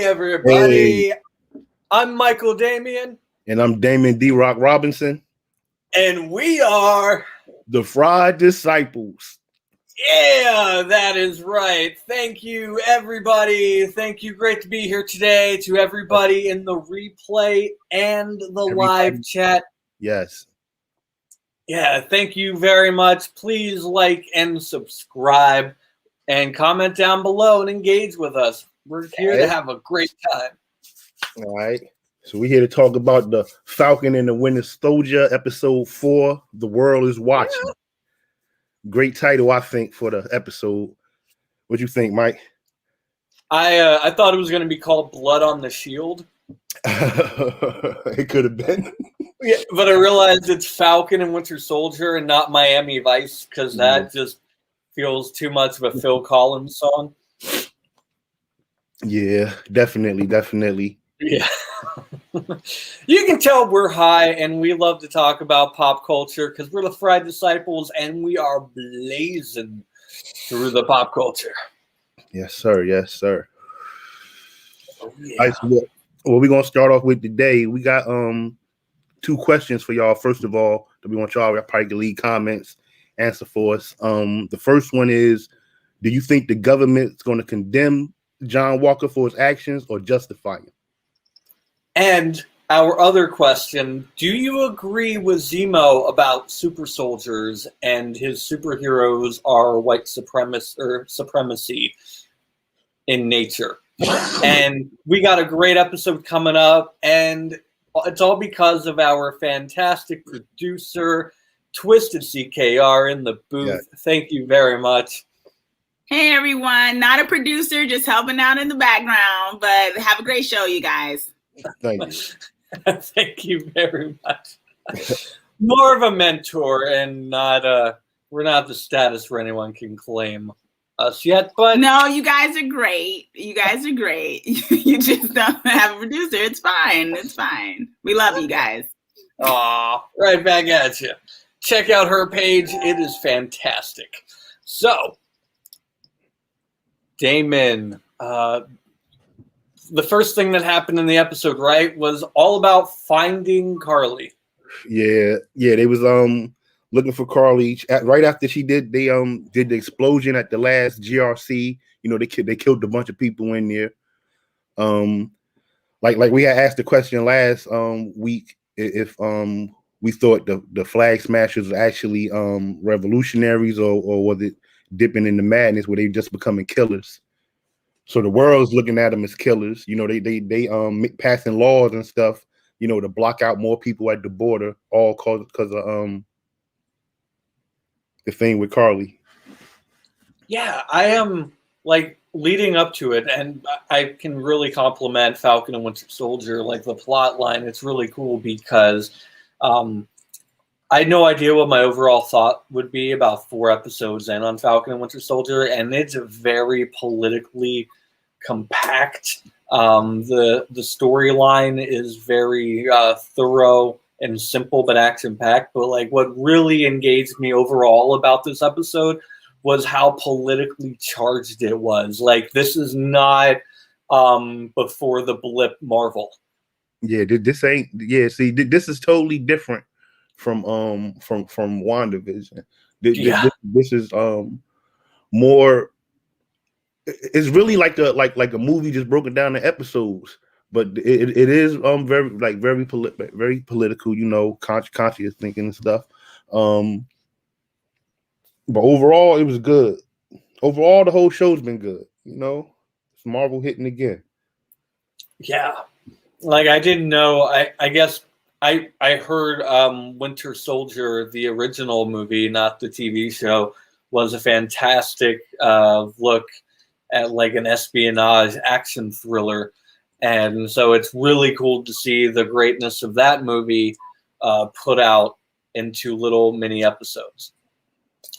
everybody. Hey. I'm Michael Damian. And I'm Damon D. Rock Robinson. And we are the Fried Disciples. Yeah, that is right. Thank you, everybody. Thank you. Great to be here today. To everybody in the replay and the live chat. Yes. Yeah, thank you very much. Please like and subscribe and comment down below and engage with us. We're here to have a great time. All right. So we're here to talk about the Falcon and the Winter Soldier, episode 4, The World is Watching. Yeah. Great title, I think, for the episode. What you think, Mike? I thought it was going to be called Blood on the Shield. It could have been. Yeah, but I realized it's Falcon and Winter Soldier and not Miami Vice because that just feels too much of a Phil Collins song. Yeah, definitely. Yeah. You can tell we're high and we love to talk about pop culture because we're the Fried Disciples and we are blazing through the pop culture. Yes, sir. Yes, sir. Oh, yeah. All right, so what we're going to start off with today, we got 2 questions for y'all. First of all, that we want y'all to probably leave comments, answer for us. The first one is, do you think the government's going to condemn John Walker for his actions or justify him? And our other question, do you agree with Zemo about super soldiers and his superheroes are white supremacy in nature? And we got a great episode coming up, and it's all because of our fantastic producer, Twisted CKR, in the booth. Yeah. Thank you very much. Hey, everyone. Not a producer, just helping out in the background, but have a great show, you guys. Thank you. Thank you very much. More of a mentor and not we're not the status where anyone can claim us yet, but no, you guys are great. You just don't have a producer. It's fine. We love you guys. Aw, right back at you. Check out her page. It is fantastic. So, Damon, the first thing that happened in the episode, right, was all about finding Carly. Yeah, they was looking for Carly right after she did the explosion at the last GRC. You know, they killed a bunch of people in there. Like we had asked the question last week if we thought the flag smashers were actually revolutionaries or was it dipping in the madness where they just becoming killers. So the world's looking at them as killers. You know, they passing laws and stuff, you know, to block out more people at the border, all because of the thing with Carly. Yeah, I am leading up to it, and I can really compliment Falcon and Winter Soldier, the plot line. It's really cool because I had no idea what my overall thought would be about 4 episodes in on Falcon and Winter Soldier, and it's very politically compact. The storyline is very thorough and simple but action-packed. But what really engaged me overall about this episode was how politically charged it was. This is not before the blip Marvel. Yeah, this ain't. Yeah, see, this is totally different from WandaVision. This is more. It's really like a movie just broken down into episodes, but it is very political. You know, conscious thinking and stuff. But overall, it was good. Overall, the whole show's been good. You know, it's Marvel hitting again. Yeah, I didn't know. I guess I heard Winter Soldier, the original movie, not the TV show, was a fantastic look at an espionage action thriller. And so it's really cool to see the greatness of that movie put out into little mini episodes.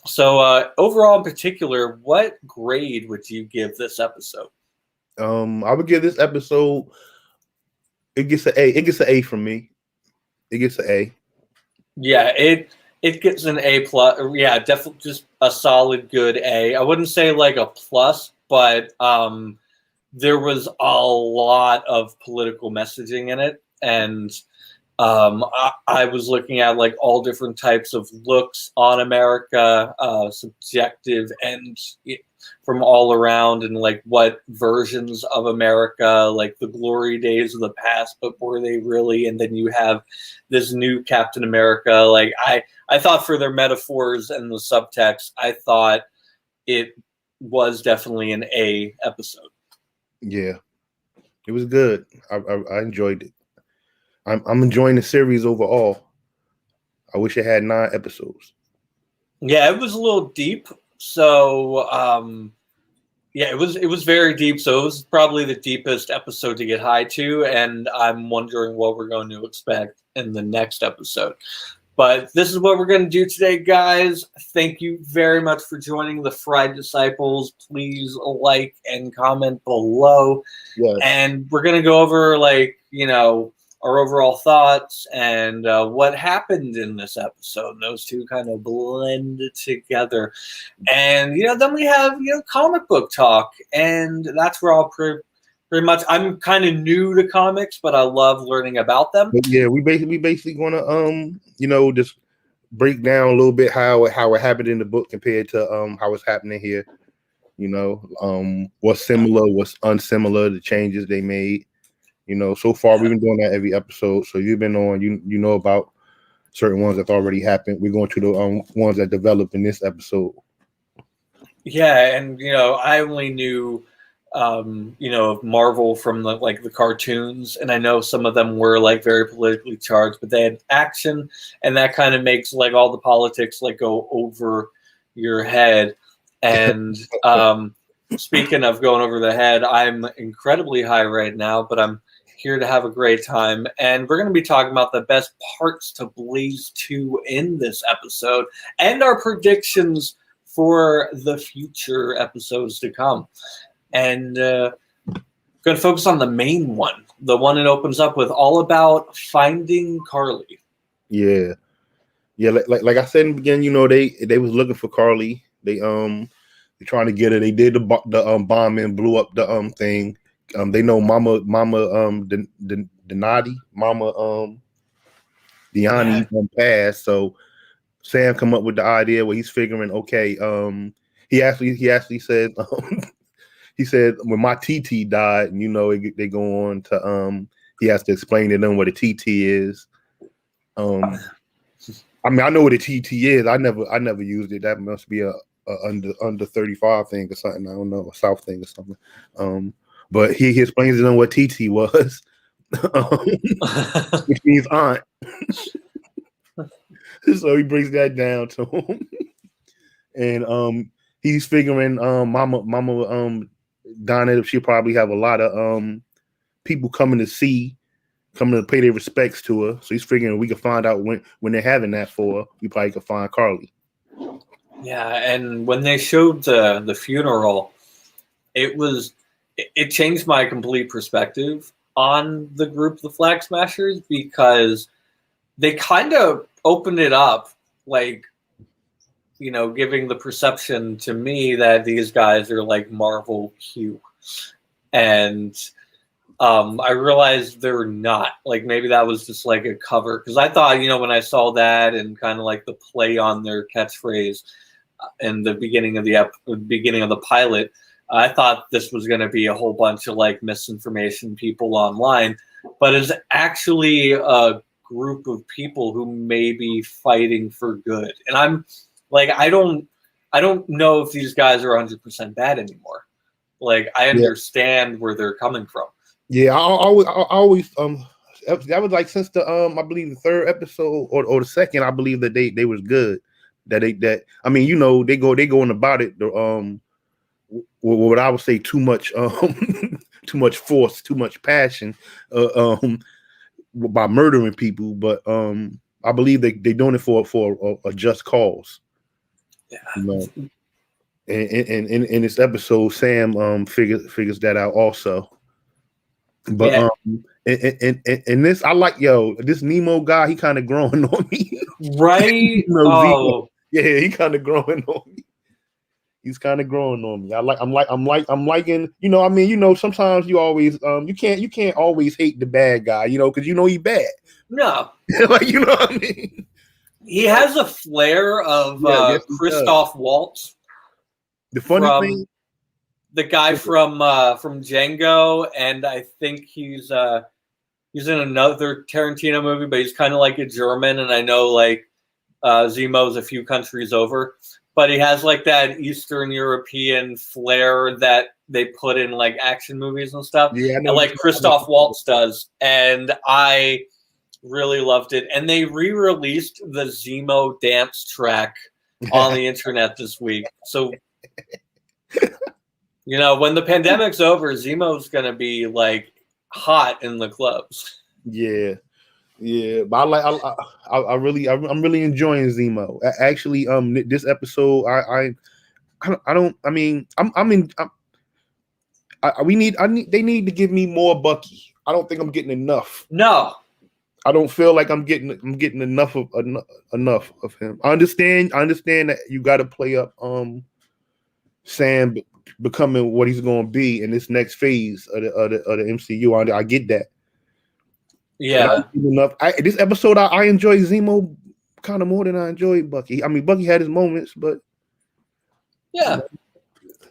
So overall in particular, what grade would you give this episode? I would give this episode, it gets an A. It gets an A from me. It gets an A. Yeah, it gets an A+. Yeah, definitely just a solid good A. I wouldn't say a plus, but there was a lot of political messaging in it, and I was looking at like all different types of looks on America, subjective and from all around, and like what versions of America, like the glory days of the past, but were they really? And then you have this new Captain America. Like I thought for their metaphors and the subtext, I thought it was definitely an A episode. Yeah, it was good. I enjoyed it. I'm enjoying the series overall. I wish it had 9 episodes. Yeah, it was a little deep. So yeah, it was very deep. So it was probably the deepest episode to get high to, and I'm wondering what we're going to expect in the next episode. But this is what we're going to do today, guys. Thank you very much for joining the Fried Disciples. Please like and comment below. Yes. And we're going to go over, like, our overall thoughts and what happened in this episode. And those two kind of blend together. And, then we have, comic book talk. And that's where I'll pretty much, I'm kind of new to comics, but I love learning about them. But yeah, we basically gonna just break down a little bit how it happened in the book compared to how it's happening here. What's similar, what's unsimilar, the changes they made. So far we've been doing that every episode. So you've been on, you know about certain ones that's already happened. We're going to the ones that develop in this episode. Yeah, and I only knew of Marvel from the cartoons, and I know some of them were like very politically charged, but they had action, and that kind of makes like all the politics like go over your head. And speaking of going over the head, I'm incredibly high right now, but I'm here to have a great time, and we're going to be talking about the best parts to Blaze 2 in this episode and our predictions for the future episodes to come. And going to focus on the main one, the one that opens up with all about finding Carly. Yeah. Like I said in the beginning, they was looking for Carly. They're trying to get her. They did the bomb and blew up the thing. They know Mama Donati, Mama Diani passed. So Sam come up with the idea where he's figuring, okay, he actually said he said when my TT died, and they go on to he has to explain to them what a TT is. I mean, I know what a TT is. I never used it. That must be a under 35 thing or something. I don't know, a South thing or something. But he explains to them what TT was, which means aunt. So he breaks that down to him, and he's figuring Mama Donna, she'll probably have a lot of people coming to pay their respects to her. So he's figuring we can find out when they're having that for her, we probably can find Carly. Yeah, and when they showed the funeral, it changed my complete perspective on the group, the Flag Smashers, because they kind of opened it up, like, giving the perception to me that these guys are like Marvel Q. And I realized they're not. Like, maybe that was just like a cover. Because I thought, when I saw that and kind of like the play on their catchphrase in the beginning of the pilot, I thought this was going to be a whole bunch of like misinformation people online. But it's actually a group of people who may be fighting for good. And I'm like, I don't know if these guys are 100% bad anymore. Like, I understand where they're coming from. Yeah, I always that was like since the I believe the 3rd episode or the 2nd, I believe that they was good. They go on about it. What I would say too much too much force, too much passion by murdering people, but I believe they're doing it for a just cause. Yeah. And in this episode, Sam figures that out also. But in this, I like this Nemo guy. He kind of growing on me, right? Yeah, he kind of growing on me. He's kind of growing on me. I'm liking, sometimes you always you can't always hate the bad guy, because he bad. No. You know what I mean? He has a flair of yes, Christoph Waltz. The funny thing, the guy from Django, and I think he's in another Tarantino movie, but he's kind of like a German, and I know like Zemo's a few countries over, but he has like that Eastern European flair that they put in like action movies and stuff, and like Christoph Waltz does, and I really loved it. And they re-released the Zemo dance track on the internet this week, so when the pandemic's over, Zemo's gonna be like hot in the clubs. Yeah, but I'm really enjoying Zemo. Actually, this episode, they need to give me more Bucky. I don't think I'm getting enough. No, I don't feel like I'm getting enough of him. I understand that you got to play up Sam becoming what he's going to be in this next phase of the MCU. I get that. Yeah. This episode, I enjoyed Zemo kind of more than I enjoyed Bucky. I mean, Bucky had his moments, but yeah.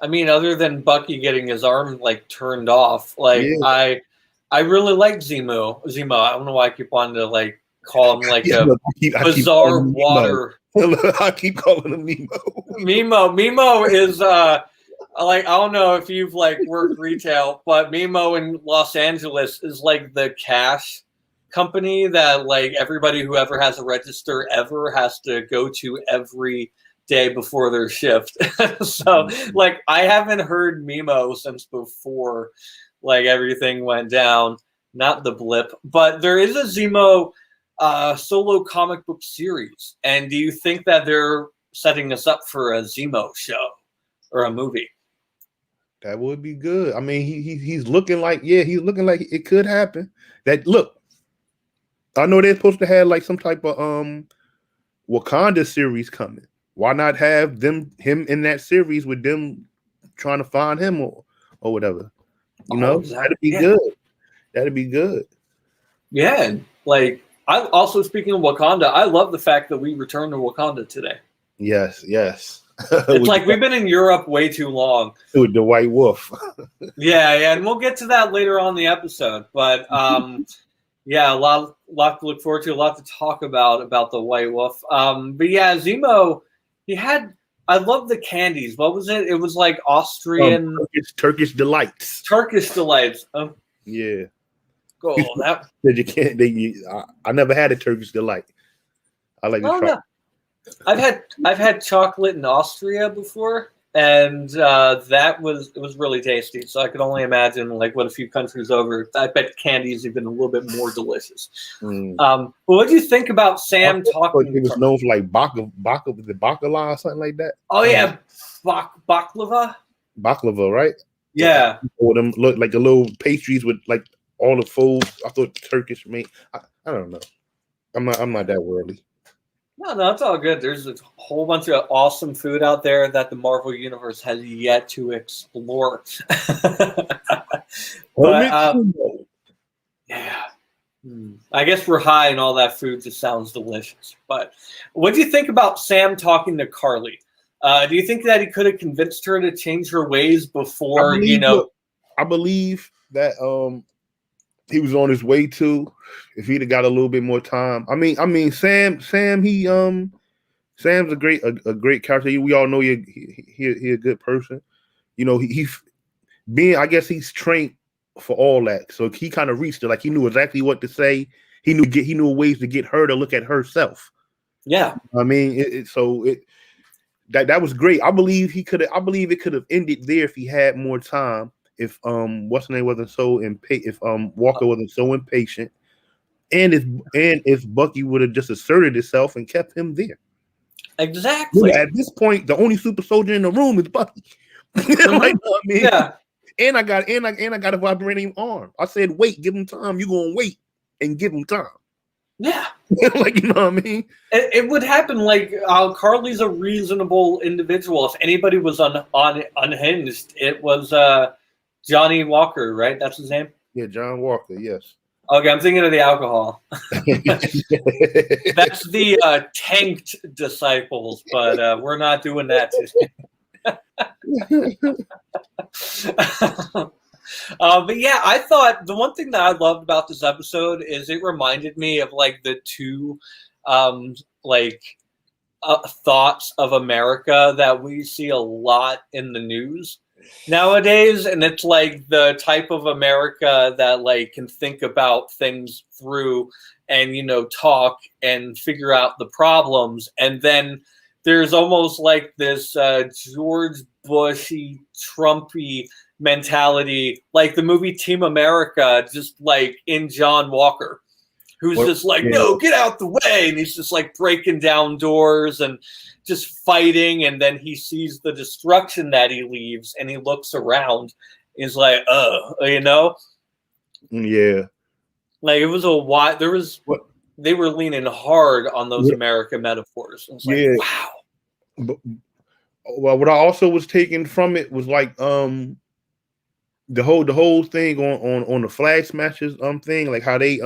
I mean, other than Bucky getting his arm like turned off, like I really like Zemo. I don't know why I keep wanting to like call him like bizarre water. I keep calling him Mimo. Mimo is like, I don't know if you've like worked retail, but Mimo in Los Angeles is like the cash company that like everybody who ever has a register ever has to go to every day before their shift. So like I haven't heard Mimo since before like everything went down, not the blip, but there is a Zemo solo comic book series. And do you think that they're setting us up for a Zemo show or a movie? That would be good. I mean, he's looking like it could happen. Look, I know they're supposed to have like some type of Wakanda series coming. Why not have him in that series with them trying to find him or whatever? Exactly. That'd be good. That'd be good. Yeah, like I also, speaking of Wakanda, I love the fact that we returned to Wakanda today. Yes. It's like we've been in Europe way too long. With the White Wolf. Yeah, and we'll get to that later on in the episode. But yeah, a lot to look forward to, a lot to talk about the White Wolf. But yeah, Zemo, I love the candies. What was it? It was like Austrian Turkish delights. Turkish delights. Yeah. Cool. I never had a Turkish delight. I like no. I've had chocolate in Austria before, and it was really tasty. So I could only imagine like what a few countries over. I bet candy is even a little bit more delicious. But what do you think about Sam talking? It was known for like baklava or something like that. Oh yeah, baklava. Baklava, right? Yeah. Or them look like the little pastries with like all the folds. I thought Turkish made. I don't know. I'm not that worldly. No, it's all good. There's a whole bunch of awesome food out there that the Marvel Universe has yet to explore. But, yeah. I guess we're high and all that food just sounds delicious. But what do you think about Sam talking to Carly? Do you think that he could have convinced her to change her ways before, I believe that he was on his way to. If he'd have got a little bit more time. I mean, Sam, Sam's a great character. We all know he a good person. I guess he's trained for all that. So he kind of reached it. Like he knew exactly what to say. He knew ways to get her to look at herself. Yeah. I mean, that was great. I believe it could have ended there if he had more time. If what's the name wasn't so impatient, if Walker wasn't so impatient, and if Bucky would have just asserted itself and kept him there. Exactly. At this point, the only super soldier in the room is Bucky. Yeah. And I got a vibrating arm. I said, wait, give him time. You're gonna wait and give him time. Yeah. Like, you know what I mean? It would happen. Like Carly's a reasonable individual. If anybody was unhinged, it was Johnny Walker, right? That's his name. Yeah, John Walker. Yes. Okay, I'm thinking of the alcohol. That's the tanked disciples, but we're not doing that today. But yeah, I thought the one thing that I loved about this episode is it reminded me of like the two like thoughts of America that we see a lot in the news nowadays, and it's like the type of America that like can think about things through and talk and figure out the problems, and then there's almost like this George Bushy Trumpy mentality, like the movie Team America, just like in John Walker, who's just like, no, get out the way, and he's just like breaking down doors and just fighting, and then he sees the destruction that he leaves, and he looks around, he's like, Yeah. Like it was they were leaning hard on those America metaphors. It's like, wow. But, well, what I also was taking from it was like the whole thing on the flag smashers thing, like how they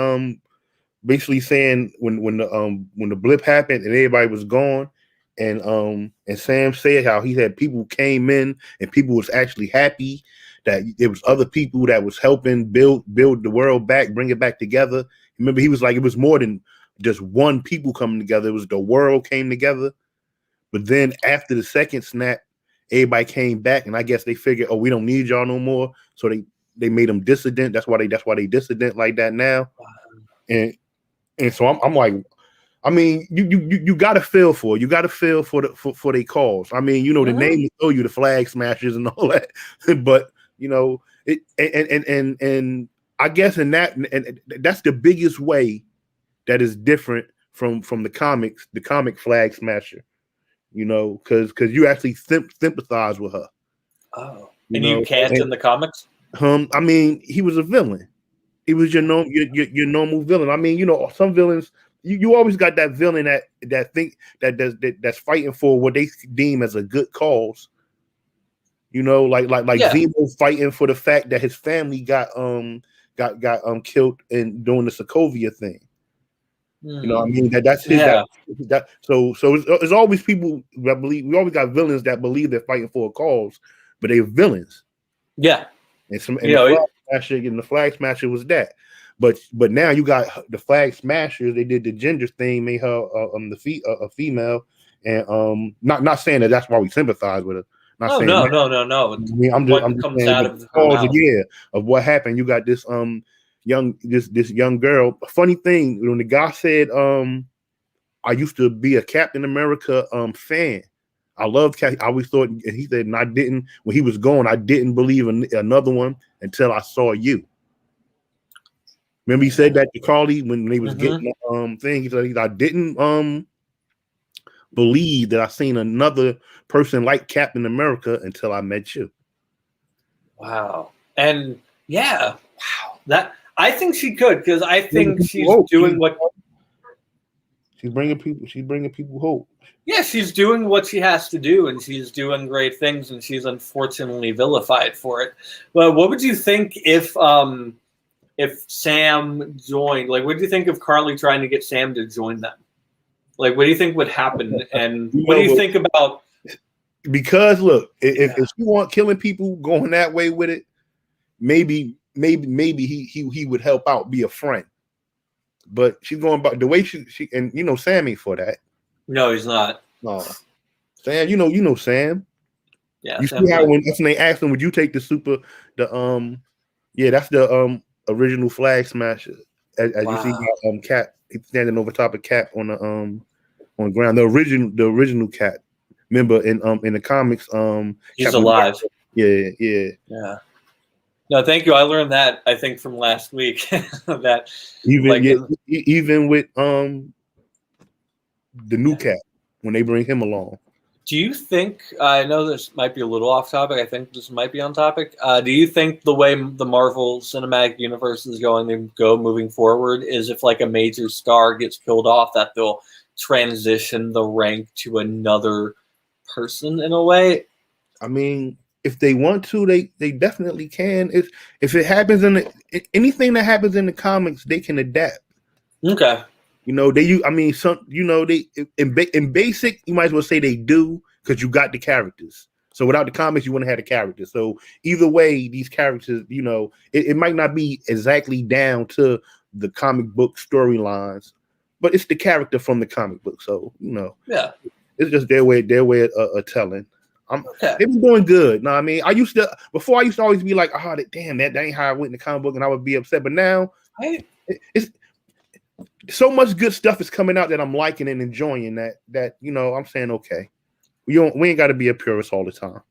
basically saying when the blip happened and everybody was gone, and Sam said how he had people came in and people was actually happy that it was other people that was helping build the world back, bring it back together. Remember, he was like, it was more than just one people coming together. It was the world came together. But then after the second snap, everybody came back, and I guess they figured, oh, we don't need y'all no more. So they made them dissident. That's why they dissident like that now. And so I'm like, I mean, you gotta feel for it. You gotta feel for their cause. I mean, the name will show you the flag smashers and all that, but it and I guess in that, and that's the biggest way that is different from the comics, the comic flag smasher. Because you actually sympathize with her. Oh, and you can't in the comics. I mean, he was a villain. He was your normal villain. I mean, some villains. You always got that villain that's fighting for what they deem as a good cause. Like Zemo fighting for the fact that his family got killed in doing the Sokovia thing. I mean that's his. Yeah. So it's always people that believe. We always got villains that believe they're fighting for a cause, but they're villains. Yeah. And the flag smasher was that. But now you got the flag smashers. They did the gender thing, made her a female, and not saying that that's why we sympathize with her. No. I mean, I'm just comes saying out of the of what happened. You got this young girl. A funny thing, when the guy said, I used to be a Captain America fan. I love Cap. I always thought, and he said, and I didn't, when he was gone, I didn't believe in another one until I saw you. Remember he said that to Carly when they was getting the thing. He said, I didn't believe that I seen another person like Captain America until I met you. Wow. And wow. That I think she could, because I think she's doing what she's bringing people hope. Yeah, she's doing what she has to do, and she's doing great things, and she's unfortunately vilified for it. But what would you think if Sam joined? Like, what do you think of Carly trying to get Sam to join them? Like, what do you think would happen? And what do you think about? Because look, if you want killing people going that way with it, maybe he would help out, be a friend. But she's going about the way she and Sam ain't for that. No, he's not. No, Sam, you know Sam. Yeah, you see how when they asked him, would you take that's the original flag smasher. As you see, Cap standing over top of Cap on the ground. The original Cap. Remember in the comics, he's Cap alive. Yeah. No, thank you. I learned that, I think, from last week. That even with the new Cap, when they bring him along. Do you think, I know this might be a little off topic, I think this might be on topic. Do you think the way the Marvel Cinematic Universe is going to go moving forward is if like a major star gets killed off, that they'll transition the rank to another person in a way? I mean, if they want to, they definitely can. If it happens anything that happens in the comics, they can adapt. Okay. You know, they in basic, you might as well say they do, because you got the characters. So without the comics, you wouldn't have the characters. So either way, these characters, you know, it might not be exactly down to the comic book storylines, but it's the character from the comic book. So, you know, yeah, it's just their way of telling. Okay. They've been doing good. No, I mean, I used to always be like, oh, damn, that ain't how I went in the comic book, and I would be upset. But now, it's so much good stuff is coming out that I'm liking and enjoying. That you know, I'm saying, okay, we ain't got to be a purist all the time.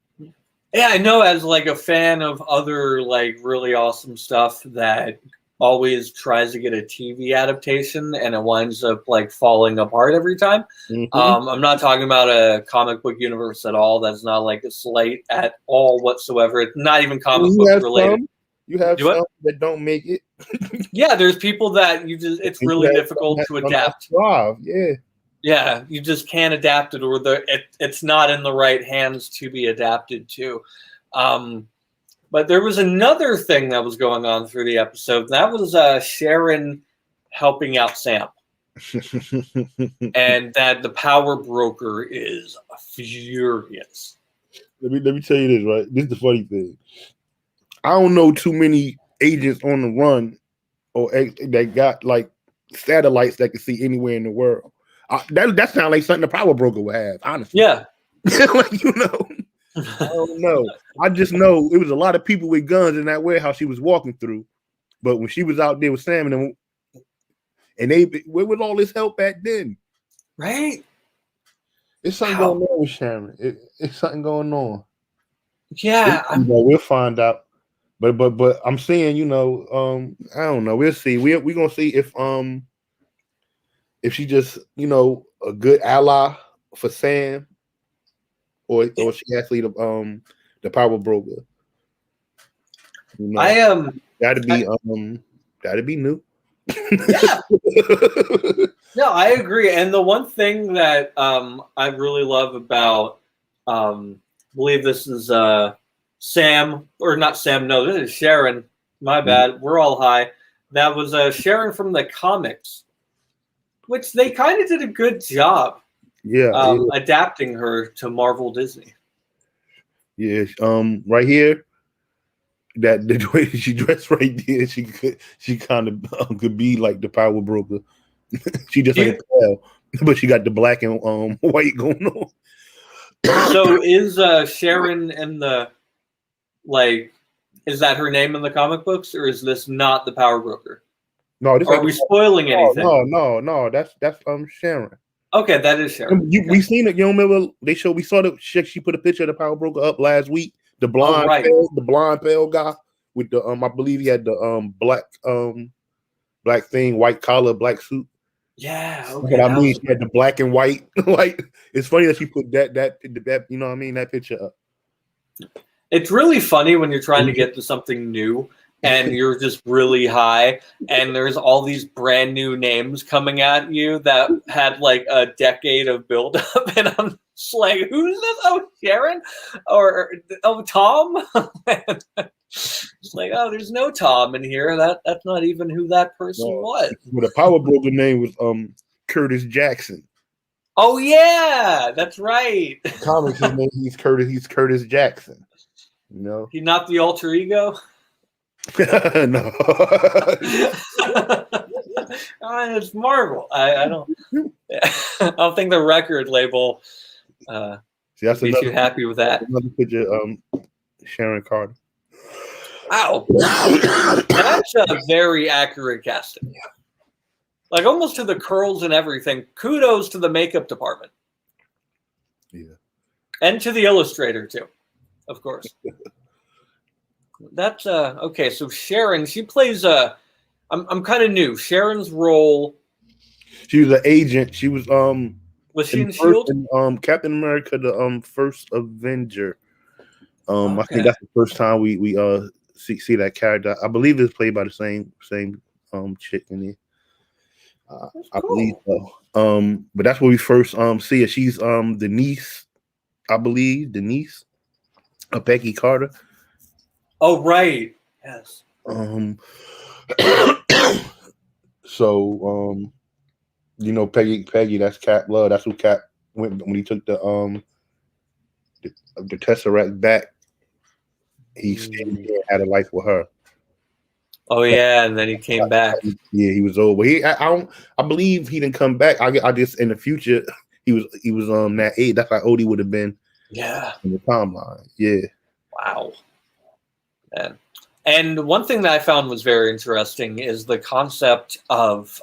Yeah, I know. As like a fan of other like really awesome stuff that always tries to get a TV adaptation and it winds up like falling apart every time. Mm-hmm. I'm not talking about a comic book universe at all. That's not like a slate at all whatsoever. It's not even comic book related. You have some that don't make it. Yeah, there's people that it's really difficult to adapt. Yeah. Yeah, you just can't adapt it, or it's not in the right hands to be adapted to. But there was another thing that was going on through the episode. And that was Sharon helping out Sam. And that the power broker is furious. Let me tell you this, right? This is the funny thing. I don't know too many agents on the run or that got like satellites that can see anywhere in the world. That sounds like something the power broker would have, honestly. Yeah. Like, you know. I don't know. I just know it was a lot of people with guns in that warehouse she was walking through. But when she was out there with Sam and they, where was all this help at then? Right? It's something going on with Sharon. It's something going on. Yeah. We'll find out. But I'm saying, you know, I don't know. We'll see. We're gonna see if she just, you know, a good ally for Sam. Or she actually the power broker. You know, that'd be new. Yeah. No, I agree. And the one thing that I really love about believe this is Sam, or not Sam, no, this is Sharon. My bad. We're all high. That was Sharon from the comics, which they kind of did a good job. Yeah, adapting her to Marvel Disney. Yeah, right here, that the way she dressed right there, she kind of could be like the power broker. She just ain't pale, but she got the black and white going on. So is Sharon in the is that her name in the comic books, or is this not the power broker? No, are we spoiling anything? No, that's Sharon. Okay, that is Sharon. We seen it. You remember we saw the she put a picture of the power broker up last week. The blonde, pale guy with the I believe he had the black thing, white collar, black suit. Yeah, okay. But I mean, she had the black and white. Like, it's funny that she put that you know what I mean, that picture up. It's really funny when you're trying to get to something new and you're just really high, and there's all these brand new names coming at you that had like a decade of build up, and I'm just like, who's this? Oh, Sharon? Or Tom? It's like, oh, there's no Tom in here. That's not even who that person was. Well, the power broker name was Curtis Jackson. Oh yeah, that's right. Comics his name, he's Curtis Jackson. You know? He's not the alter ego? No. It's Marvel. I don't think the record label that's be too happy with that. Another picture, Sharon Carter. Wow. That's a very accurate casting. Like almost to the curls and everything. Kudos to the makeup department. Yeah. And to the illustrator too, of course. That's okay. So Sharon, she plays I'm kind of new. Sharon's role. She was an agent. She was Was she in first, Shield? Captain America, the first Avenger. I think Okay. that's the first time we see that character. I believe it's played by the same chick in it. I believe Cool. so. But that's where we first see her. She's the niece, I believe, the niece of Peggy Carter. Oh, right. Yes. So you know, Peggy, that's Cap Blood. That's who Cap went when he took the Tesseract back. He stayed here and had a life with her. Oh yeah, and then he came back. Yeah, he was old. But I believe he didn't come back. I just in the future he was that age. That's how old he would have been. Yeah. In the timeline. Yeah. Wow. And one thing that I found was very interesting is the concept of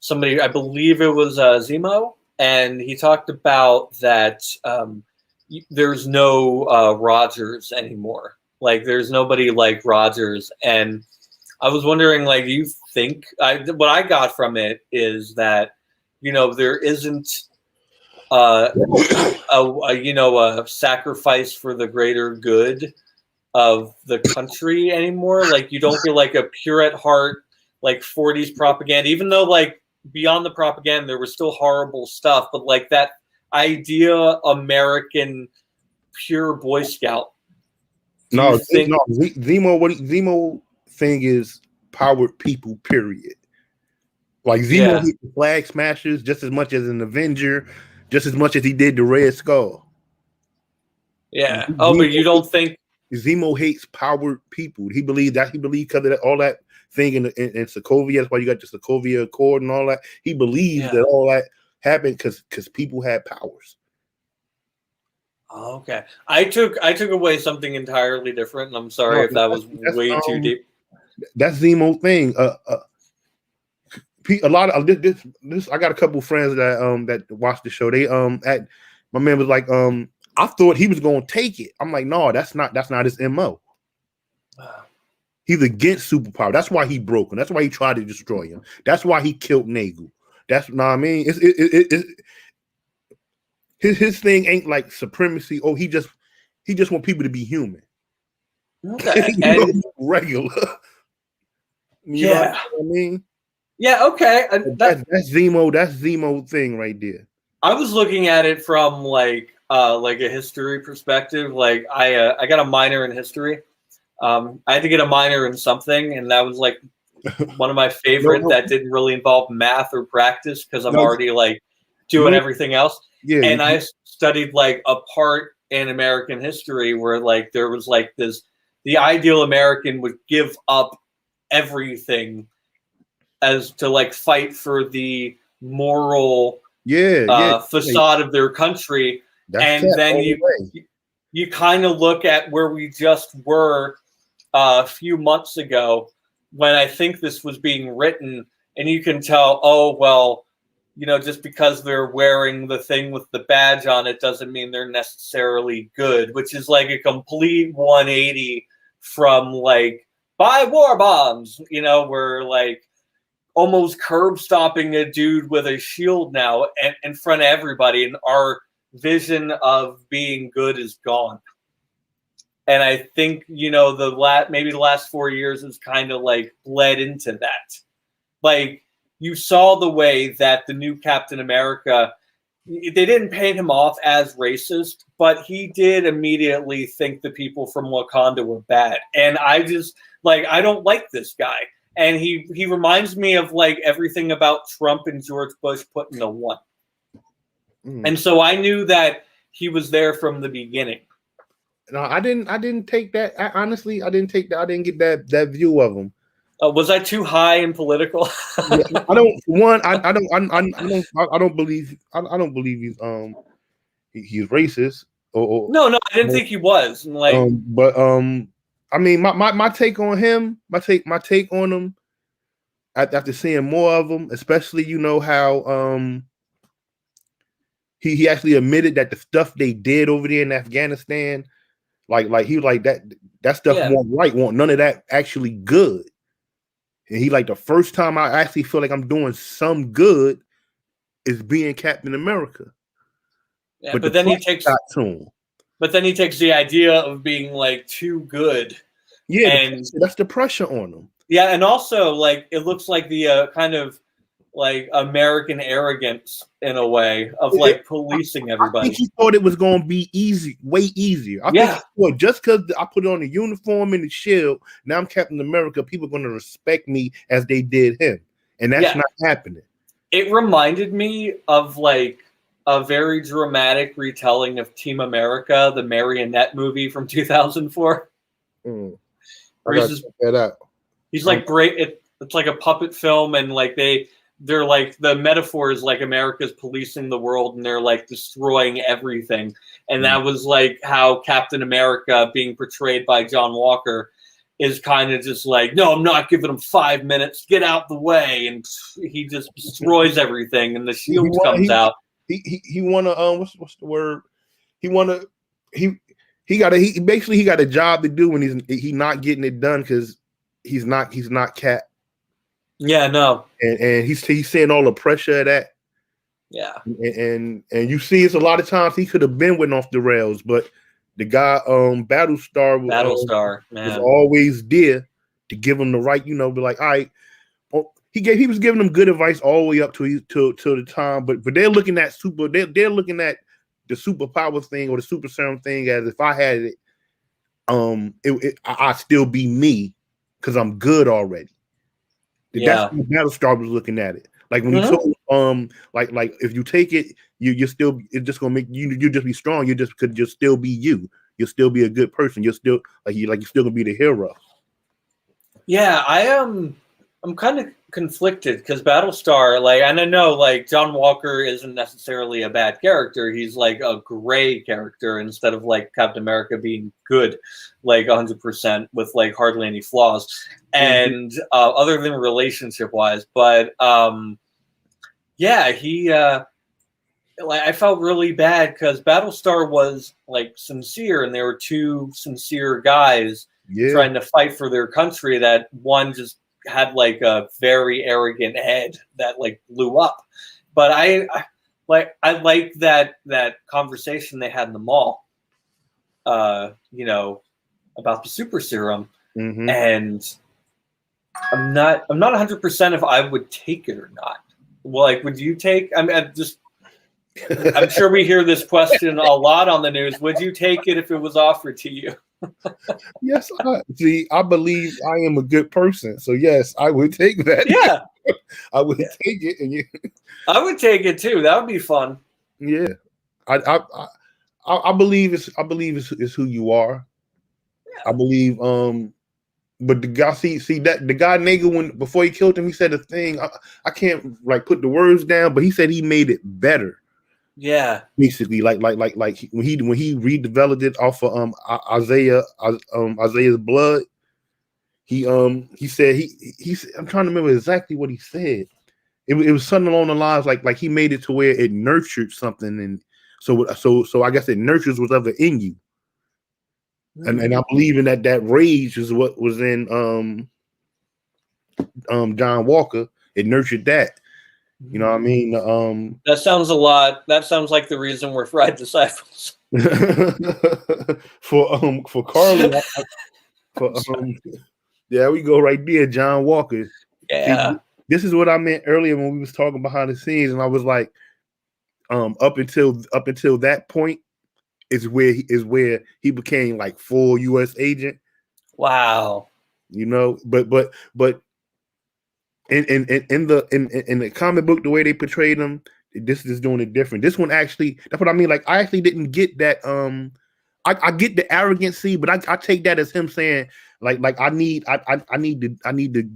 somebody, I believe it was Zemo, and he talked about that there's no Rogers anymore. Like, there's nobody like Rogers. And I was wondering, like, do you think, what I got from it is that, you know, there isn't a sacrifice for the greater good of the country anymore. Like, you don't feel like a pure at heart, like 40s propaganda, even though like beyond the propaganda, there was still horrible stuff, but like that idea, American pure Boy Scout. Zemo thing is powered people, period. Like Zemo hit the Flag Smashers just as much as an Avenger, just as much as he did the Red Skull. Yeah. But you don't think Zemo hates powered people? He believes because of all that thing in Sokovia. That's why you got the Sokovia Accord and all that. He believes that all that happened because people had powers. Okay, I took away something entirely different, and I'm sorry if that was way too deep. That's Zemo thing. A lot of this. I got a couple friends that watched the show. They my man was like, I thought he was gonna take it. I'm like, no, that's not his MO. He's against superpower. That's why he broke him. That's why he tried to destroy him. That's why he killed Nagu. That's what I mean. His thing ain't like supremacy. Oh, he just want people to be human. Okay, and regular. You know what I mean? Yeah. Okay. That's Zemo. That's Zemo thing right there. I was looking at it from like a history perspective. Like I got a minor in history. I had to get a minor in something, and that was like one of my favorite that didn't really involve math or practice because I'm already like doing everything else. Yeah, and I studied like a part in American history where like there was like the ideal American would give up everything as to like fight for the moral facade of their country. And then you kind of look at where we just were a few months ago when I think this was being written, and you can tell, oh, well, you know, just because they're wearing the thing with the badge on it doesn't mean they're necessarily good, which is like a complete 180 from like buy war bonds, you know, we're like almost curb stopping a dude with a shield now in front of everybody, and our vision of being good is gone. And I think, you know, maybe the last 4 years has kind of like bled into that. Like, you saw the way that the new Captain America, they didn't paint him off as racist, but he did immediately think the people from Wakanda were bad. And I just, like, I don't like this guy. And he reminds me of, like, everything about Trump and George Bush put in a one. And so I knew that he was there from the beginning. No, I didn't take that. Honestly, I didn't take that. I didn't get that view of him. Was I too high and political? I don't believe he's racist. No, I didn't think he was. Like, I mean, my take on him, my take on him, after seeing more of him, especially, you know, how he actually admitted that the stuff they did over there in Afghanistan, like he was like that stuff won't none of that actually good. And he like, the first time I actually feel like I'm doing some good is being Captain America. Yeah, But but then he Flash takes got to him. But then he takes the idea of being like too good. Yeah, and that's the pressure on him. Yeah, and also like it looks like the kind of like American arrogance in a way of like policing everybody. I think he thought it was going to be easy, way easier. I think he thought just because I put on the uniform and the shield, now I'm Captain America, people are going to respect me as they did him. And that's not happening. It reminded me of like a very dramatic retelling of Team America, the marionette movie from 2004. I gotta check that out. He's like it's like a puppet film, and like they're like the metaphor is like America's policing the world and they're like destroying everything. And that was like how Captain America being portrayed by John Walker is kind of just like, no, I'm not giving him 5 minutes, get out the way. And he just destroys everything and the shield comes out. He wanna what's the word? He basically got a job to do when he's not getting it done because he's not Cap. Yeah, no. And he's seeing all the pressure of that. Yeah. And you see it's a lot of times he could have been went off the rails, but the guy Battlestar was always there to give him the right, be like, all right. He was giving them good advice all the way up to the time, but they're looking at they're looking at the superpower thing or the super serum thing as if I had it, I'd still be me because I'm good already. That's what Battlestar was looking at it. Like when he told like if you take it, you're still it's just gonna make you just be strong. You'll still be you. You'll still be a good person. You're still you're still gonna be the hero. Yeah, I'm kind of conflicted because Battlestar, like, and I know like John Walker isn't necessarily a bad character. He's like a gray character instead of like Captain America being good, like 100% with like hardly any flaws, and other than relationship wise. But he like I felt really bad because Battlestar was like sincere, and there were two sincere guys trying to fight for their country. That one just had like a very arrogant head that like blew up. But I like that conversation they had in the mall, about the super serum, and I'm not 100% if I would take it or not. Well, like, would you take? I'm sure we hear this question a lot on the news. Would you take it if it was offered to you? Yes, I believe I am a good person, so yes, I would take that. Yeah, I would take it, and I would take it too. That would be fun. Yeah, I believe it's who you are. Yeah. I believe, but the guy that the guy Nagel before he killed him, he said a thing. I can't like put the words down, but he said he made it better. Yeah, basically, like when he redeveloped it off of Isaiah's blood, he said he I'm trying to remember exactly what he said. It was something along the lines like he made it to where it nurtured something, and so I guess it nurtures whatever in you, and I believe in that rage is what was in John Walker. It nurtured that. You know what I mean? That sounds a lot. That sounds like the reason we're fried disciples. for Carly, there we go right there, John Walker. Yeah. See, this is what I meant earlier when we was talking behind the scenes, and I was like, up until that point is where he became like full U.S. agent. Wow. But in the comic book, the way they portrayed him, this is doing it different. This one actually, that's what I mean. Like I actually didn't get that. I get the arrogancy, but I take that as him saying like I need to.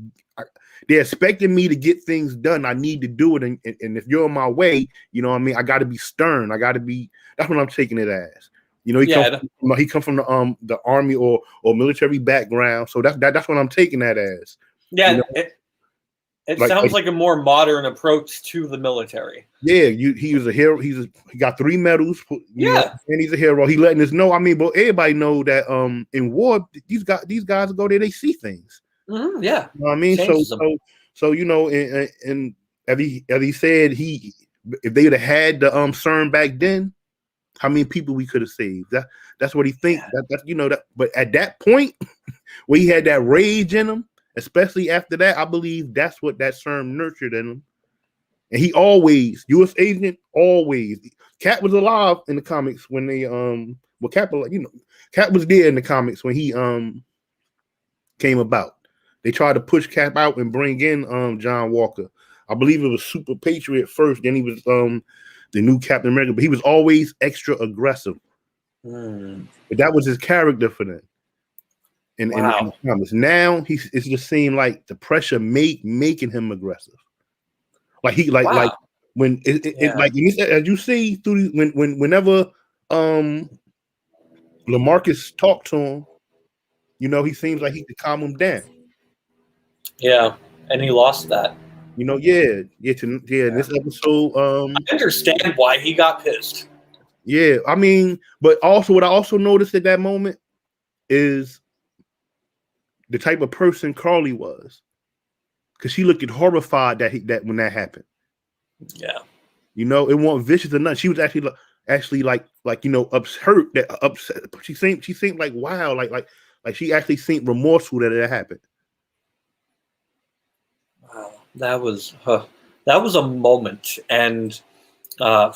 They're expecting me to get things done. I need to do it, and if you're in my way, you know what I mean. I got to be stern. I got to be. That's what I'm taking it as. He comes from the army or military background, so that's what I'm taking that as. Yeah. It sounds like a more modern approach to the military. Yeah, he was a hero. He got 3 medals. And he's a hero. He letting us know. I mean, but everybody know that in war, these guys go there, they see things. Mm-hmm, yeah, you know what I mean. So and as he said, if they would have had the serum back then, how many people we could have saved. That's what he thinks. That's that. But at that point, where he had that rage in him, especially after that, I believe that's what that serum nurtured in him. And he always, U.S. agent, always. Cap was alive in the comics when they Cap was there in the comics when he came about. They tried to push Cap out and bring in John Walker. I believe it was Super Patriot first, then he was the new Captain America, but he was always extra aggressive. But that was his character for them. In the comics. Now it's just seemed like the pressure making him aggressive. Like he like when it like as you see through whenever LaMarcus talked to him, he seems like he could calm him down. Yeah, and he lost that. In this episode, I understand why he got pissed. Yeah, I mean, but also what I also noticed at that moment is the type of person Carly was, because she looked horrified that when that happened. Yeah, it wasn't vicious or nothing. She was actually hurt, that upset. She seemed like wow, like she actually seemed remorseful that it happened. Wow, that was a moment, and wow.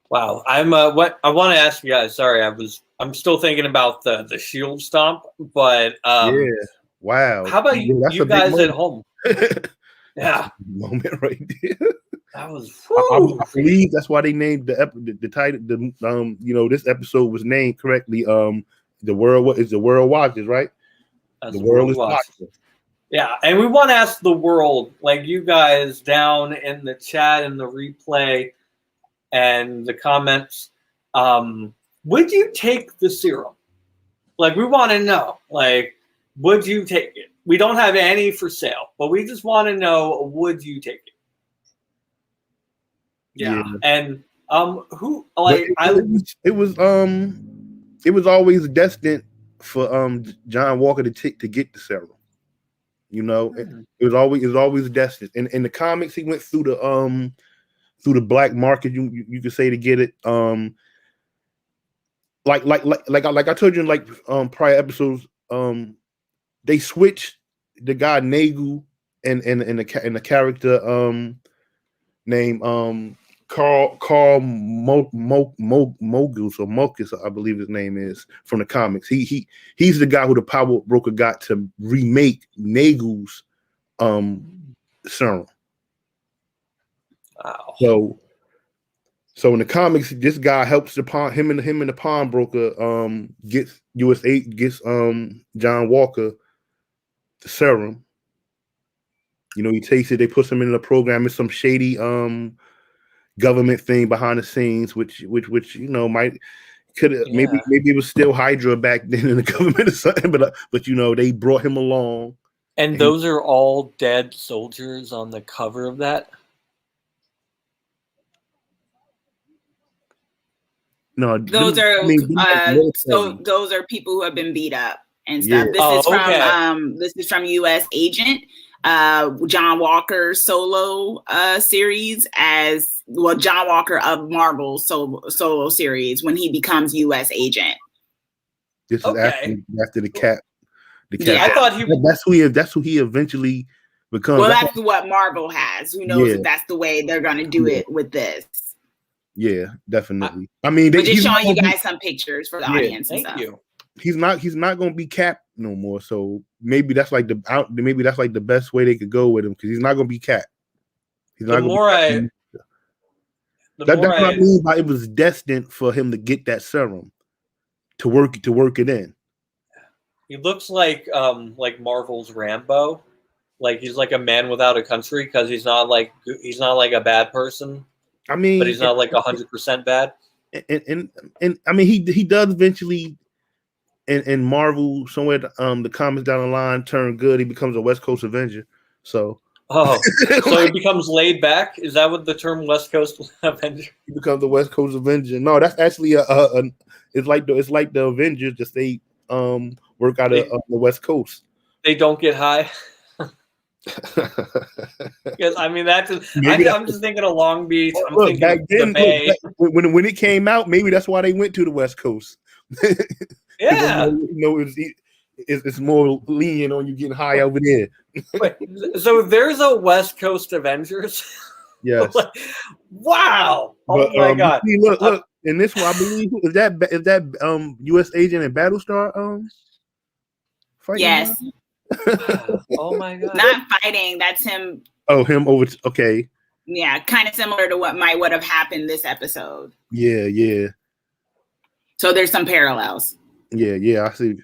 What I want to ask you guys. Sorry, I'm still thinking about the shield stomp, but wow. How about you guys at home? Yeah, moment right there. That was. I believe that's why they named the title. This episode was named correctly. The world watches, right? The world is watching. Yeah, and we want to ask the world, like you guys down in the chat and the replay and the comments, would you take the serum? Like, we want to know, like, would you take it? We don't have any for sale, but we just want to know, would you take it? Yeah. And who like it was always destined for John Walker to get the serum. It was always destined. In the comics, he went through the black market, you could say, to get it. Like I told you in prior episodes, they switched the guy Nagu and the character named Carl Mogus or Mokus, I believe his name is, from the comics. He's the guy who the power broker got to remake Nagu's serum. Wow. So in the comics, this guy helps him and the pawnbroker gets John Walker the serum. He takes it, they put him in the program. It's some shady government thing behind the scenes, which might could maybe it was still Hydra back then in the government or something, but they brought him along. And those are all dead soldiers on the cover of that. No, those are those are people who have been beat up and stuff. This is from U.S. Agent, John Walker solo series John Walker of Marvel solo series when he becomes U.S. Agent. This is after the Cap. I thought that's who he eventually becomes. Well, that's what Marvel has. Who knows if that's the way they're going to do it with this. Yeah, definitely. I mean, we're just showing you guys some pictures for the audience. Thank you. He's not going to be Cap no more. So maybe that's like the best way they could go with him, because he's not going to be Cap. He's not going to be Cap. That's what I mean by it was destined for him to get that serum to work it in. He looks like Marvel's Rambo. Like he's like a man without a country, because he's not like a bad person. I mean, but he's not like 100% bad. And I mean, he does eventually in Marvel somewhere the comics down the line turn good. He becomes a West Coast Avenger. So so he becomes laid back. Is that what the term West Coast Avenger? He becomes the West Coast Avenger. No, that's actually it's like the Avengers, just they work out of the West Coast. They don't get high. Because I mean, I'm just thinking of Long Beach. I'm thinking back then, the Bay. When it came out, maybe that's why they went to the West Coast. Yeah, it's more lenient on you getting high over there. Wait, so there's a West Coast Avengers. Yes. Wow. Oh my God. See, look. In this one, I believe is that U.S. Agent and Battlestar fighting? Yes. Wow. Oh my God. Not fighting. That's him. Oh, him over. Okay. Yeah, kind of similar to what would have happened this episode. Yeah. So there's some parallels. Yeah. I see.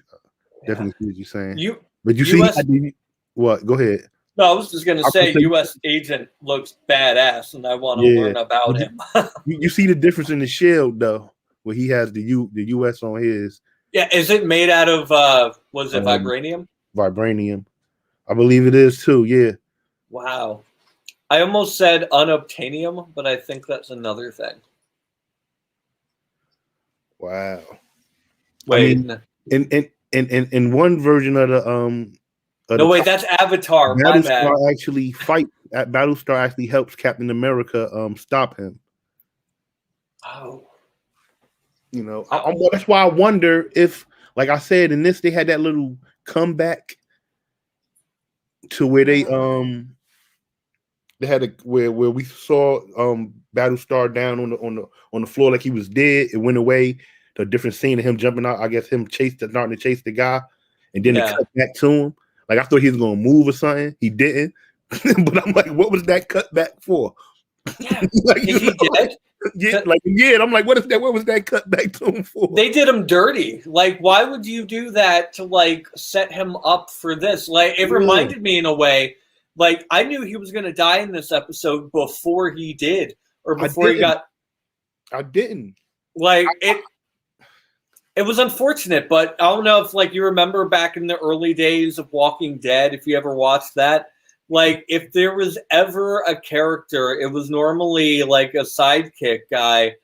Definitely see what you're saying. But you US, see, what? Go ahead. No, I was just going to say U.S. Agent looks badass, and I want to learn about him. You see the difference in the shield, though, where he has the U.S. on his. Yeah, is it made out of, was it vibranium? Vibranium. I believe it is, too, yeah. Wow. I almost said unobtainium, but I think that's another thing. Wow. Wait. I mean, in one version of the no, wait, that's Avatar. Battlestar actually helps Captain America stop him. Oh. You know, that's why I wonder if, like I said, in this they had that little comeback to where they had where we saw Battlestar down on the floor like he was dead. It went away to a different scene of him jumping out. I guess him starting to chase the guy, and then it cut back to him. Like I thought he was gonna move or something. He didn't. But I'm like, what was that cut back for? Yeah. Like, is he dead? Yeah, and I'm like, what is that? What was that cut back to him for? They did him dirty. Like, why would you do that to like set him up for this? Like, it reminded me in a way, like I knew he was gonna die in this episode before he did, or before he got. I didn't. Like it was unfortunate, but I don't know if like you remember back in the early days of Walking Dead, if you ever watched that, like if there was ever a character, it was normally like a sidekick guy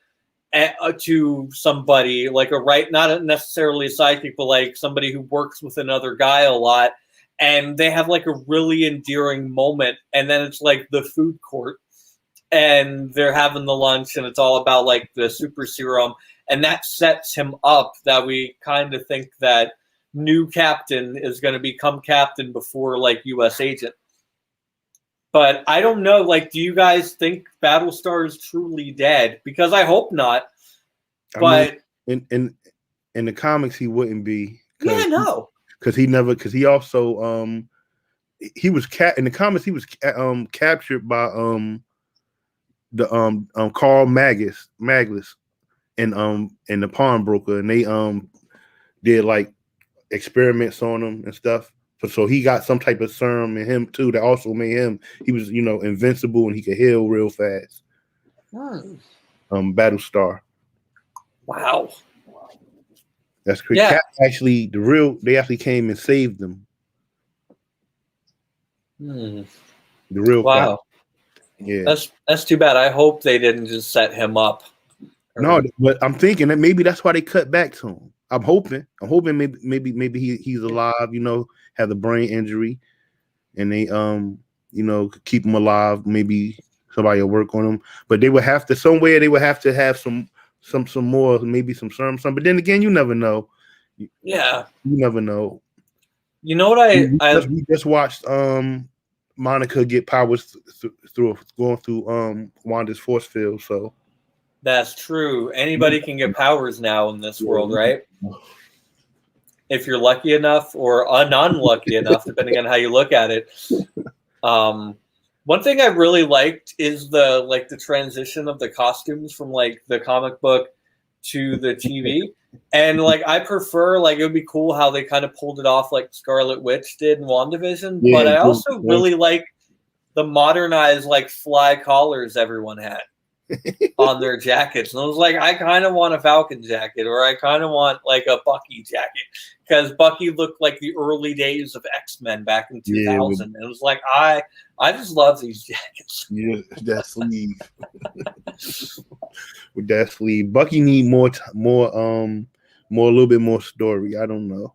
to somebody, like not necessarily a sidekick, but like somebody who works with another guy a lot, and they have like a really endearing moment, and then it's like the food court, and they're having the lunch, and it's all about like the super serum. And that sets him up that we kind of think that new captain is going to become captain before like U.S. Agent. But I don't know. Like, do you guys think Battlestar is truly dead? Because I hope not. But I mean, in the comics, he wouldn't be. Yeah, no. Because he also he was in the comics he was captured by the Carl Magnus. And the pawnbroker, and they did like experiments on him and stuff. So he got some type of serum in him too that also made him, he was, invincible and he could heal real fast. Battlestar. Wow. That's crazy. Yeah. They actually came and saved them. The real wow. Cap. Yeah. That's too bad. I hope they didn't just set him up. No, but I'm thinking that maybe that's why they cut back to him. I'm hoping maybe he's alive, have a brain injury, and they keep him alive. Maybe somebody will work on him, but they would have to have some more, maybe some serum. But then again, you never know. Yeah, you never know. You know what we just watched Monica get powers through going through Wanda's force field, so. That's true. Anybody can get powers now in this world, right? If you're lucky enough or unlucky enough, depending on how you look at it. One thing I really liked is the transition of the costumes from like the comic book to the TV. And like I prefer, like it would be cool how they kind of pulled it off like Scarlet Witch did in WandaVision. But I also really like the modernized like fly collars everyone had on their jackets, and I was like, I kind of want a Falcon jacket, or I kind of want like a Bucky jacket, because Bucky looked like the early days of X-Men back in 2000, and it was like I just love these jackets. Yeah, that sleeve. With that sleeve, Bucky need more, a little bit more story. I don't know.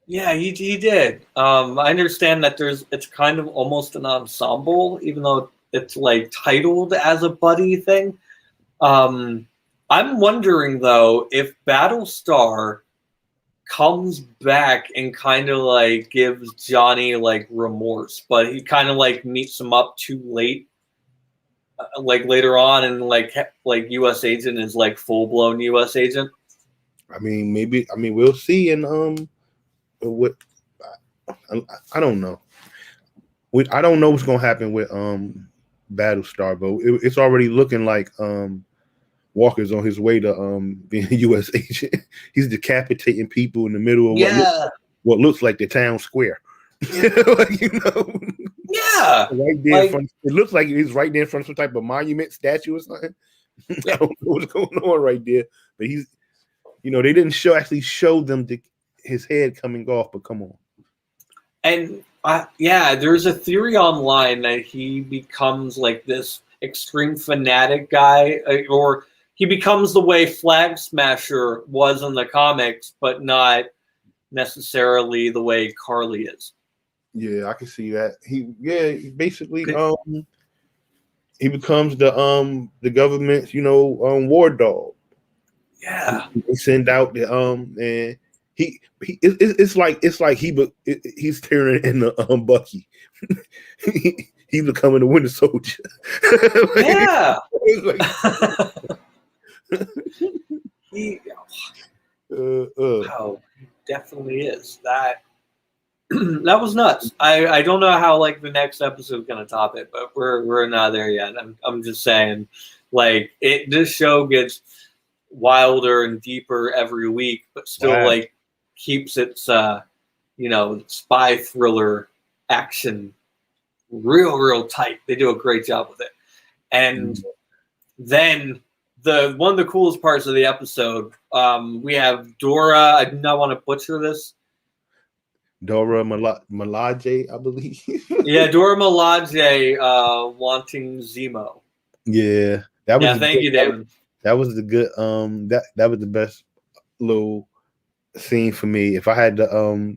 Yeah, he did. I understand that it's kind of almost an ensemble, even though it's like titled as a buddy thing. I'm wondering though if Battlestar comes back and kind of like gives Johnny like remorse, but he kind of like meets him up too late, like later on, and like U.S. agent is like full blown U.S. agent. I mean, maybe. I mean, we'll see. And what I don't know. I don't know what's gonna happen with Battlestar, but it's already looking like Walker's on his way to being a U.S. agent. He's decapitating people in the middle of what looks like the town square. Like, you know, right there in front. It looks like he's right there in front of some type of monument, statue, or something. I don't know what's going on right there, but he's, you know, they didn't actually show them his head coming off, but come on. And there's a theory online that he becomes like this extreme fanatic guy, or he becomes the way Flag Smasher was in the comics, but not necessarily the way Carly is. Yeah, I can see that. He basically he becomes the government's, you know, war dog. Yeah. They send out the and it's like he's turning into Bucky. He's becoming the Winter Soldier. Yeah. Wow, definitely is that. That was nuts. I don't know how like the next episode is gonna top it, but we're not there yet. I'm just saying, like this show gets wilder and deeper every week, but still like keeps its spy thriller action real tight. They do a great job with it. And then one of the coolest parts of the episode, we have Dora. I do not want to butcher this. Dora Milaje, I believe. Yeah, Dora Milaje wanting Zemo. Yeah, that was. Yeah, thank you, David. That was the good. That was the best little scene for me. If I had to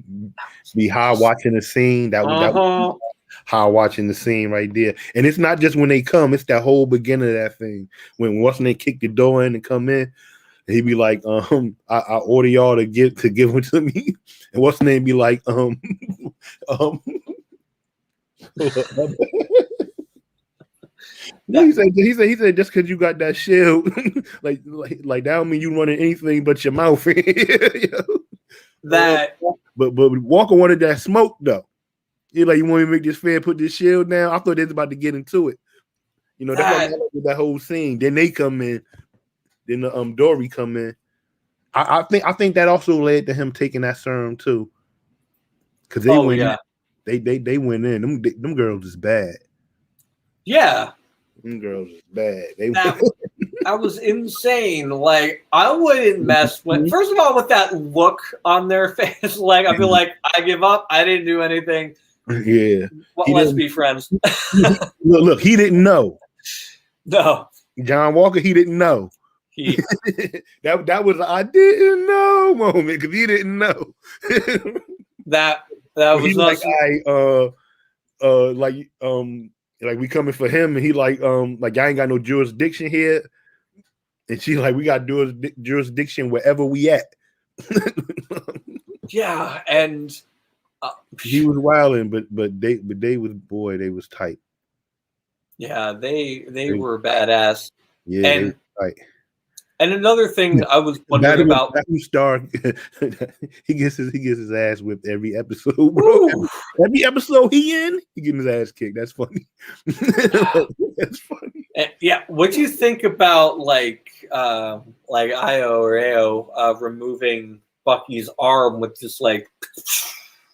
be high watching the scene, that was high watching the scene right there. And it's not just when they come; it's that whole beginning of that thing. When Watson they kick the door in and come in, and he'd be like, I order y'all to give it to me. And what's the name be like, he said just because you got that shield, like that don't mean you running anything but your mouth. You know? That but Walker wanted that smoke though. He's like, you want me to make this fair, put this shield down? I thought they was about to get into it. You know, that's what that whole scene. Then they come in. Then the Dory come in. I think that also led to him taking that serum too, because they went in. They went in. Them girls is bad. Yeah, them girls is bad. That was insane. Like I wouldn't mess with. First of all, with that look on their face, like I'd be like, I give up. I didn't do anything. Yeah. Well, let's be friends. Look, he didn't know. No, John Walker, he didn't know. That was I didn't know moment because he didn't know. that was like like we coming for him and he like I ain't got no jurisdiction here, and she like we got jurisdiction wherever we at. Yeah, and he was wilding, but they was tight. Yeah, they were badass. Yeah, and they were tight. And another thing I was wondering about Battlestar, he gets his ass whipped every episode, bro. Every episode he getting his ass kicked. That's funny. That's funny. Yeah, what do you think about like Io or Ao removing Bucky's arm with just like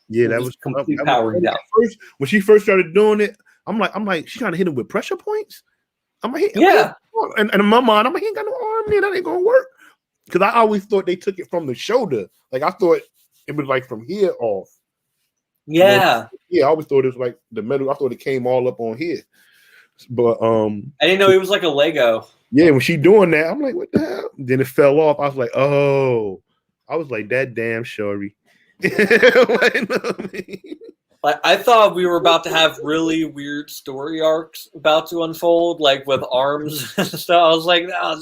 that was complete powering down. When she first started doing it, I'm like, she trying to hit him with pressure points. I'm like, and in my mind, I'm like, he ain't got no arm there. That ain't gonna work. Because I always thought they took it from the shoulder. Like I thought it was like from here off. Yeah. I always thought it was like the metal. I thought it came all up on here. But I didn't know it was like a Lego. Yeah, when she doing that, I'm like, what the hell? Then it fell off. I was like, oh. I was like, that damn Shuri. I thought we were about to have really weird story arcs about to unfold, like with arms and stuff. I was like, no,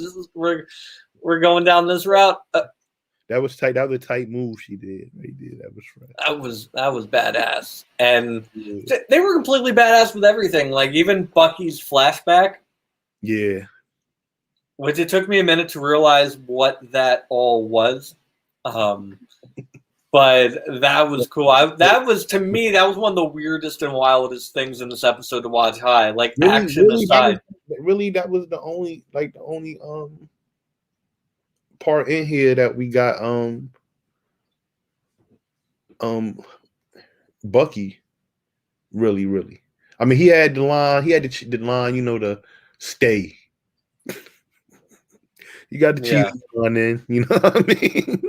we're going down this route. That was tight. That was a tight move she did. That was right. That was badass, and they were completely badass with everything. Like even Bucky's flashback. Yeah. Which it took me a minute to realize what that all was. But that was cool. That was one of the weirdest and wildest things in this episode to watch. Like action aside. That was the only part in here that we got Bucky really. I mean, he had the line, to stay. You got the cheese on in, you know what I mean?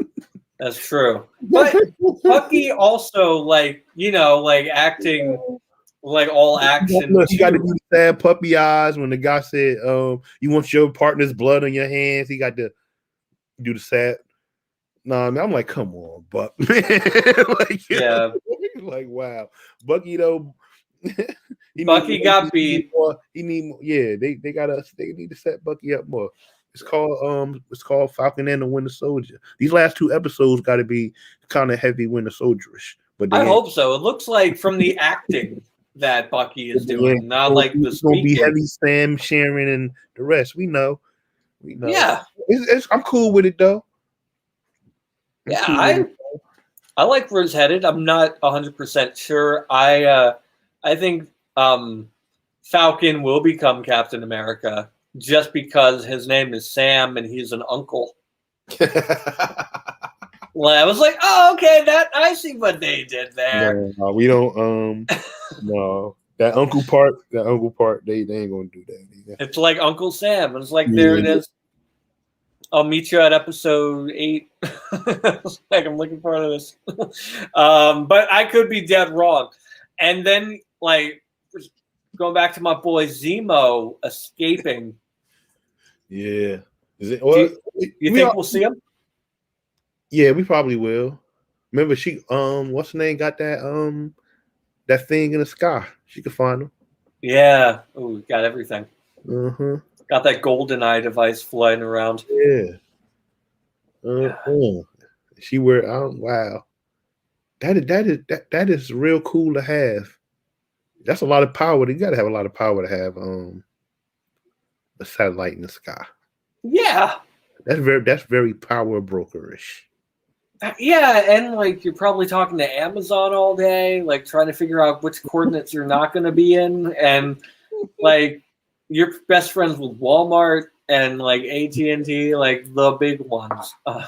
That's true. But Bucky also acting like all action. Look, you got to do the sad puppy eyes when the guy said, you want your partner's blood on your hands. He got to do the sad. Nah, I mean, I'm like, come on, Buck. Yeah. Like, wow. Bucky though. Bucky got beat. He need more. Yeah, they need to set Bucky up more. It's called Falcon and the Winter Soldier. These last 2 episodes got to be kind of heavy Winter Soldierish. But I hope so. It looks like from the acting that Bucky is doing, not like the speaking. It's gonna be heavy Sam, Sharon, and the rest. We know. Yeah, I'm cool with it though. I like where it's headed. I'm not 100% sure. I think Falcon will become Captain America. Just because his name is Sam and he's an uncle. Well, I was like, oh, okay, I see what they did there. No, we don't. No, that uncle part, they ain't gonna do that either. It's like Uncle Sam. It's like there it is. I'll meet you at episode 8. Like I'm looking forward to this. But I could be dead wrong. And then going back to my boy Zemo escaping. Yeah. Is it? Well, you think we'll see him? Yeah, we probably will. Remember, she what's her name? Got that that thing in the sky. She could find him. Yeah. Oh, got everything. Got that golden eye device flying around. Yeah. She wear. Wow. That is real cool to have. That's a lot of power. You got to have a lot of power to have a satellite in the sky. Yeah, that's very power brokerish. Yeah, and you're probably talking to Amazon all day, trying to figure out which coordinates you're not going to be in, and you're best friends with Walmart and AT&T, the big ones. I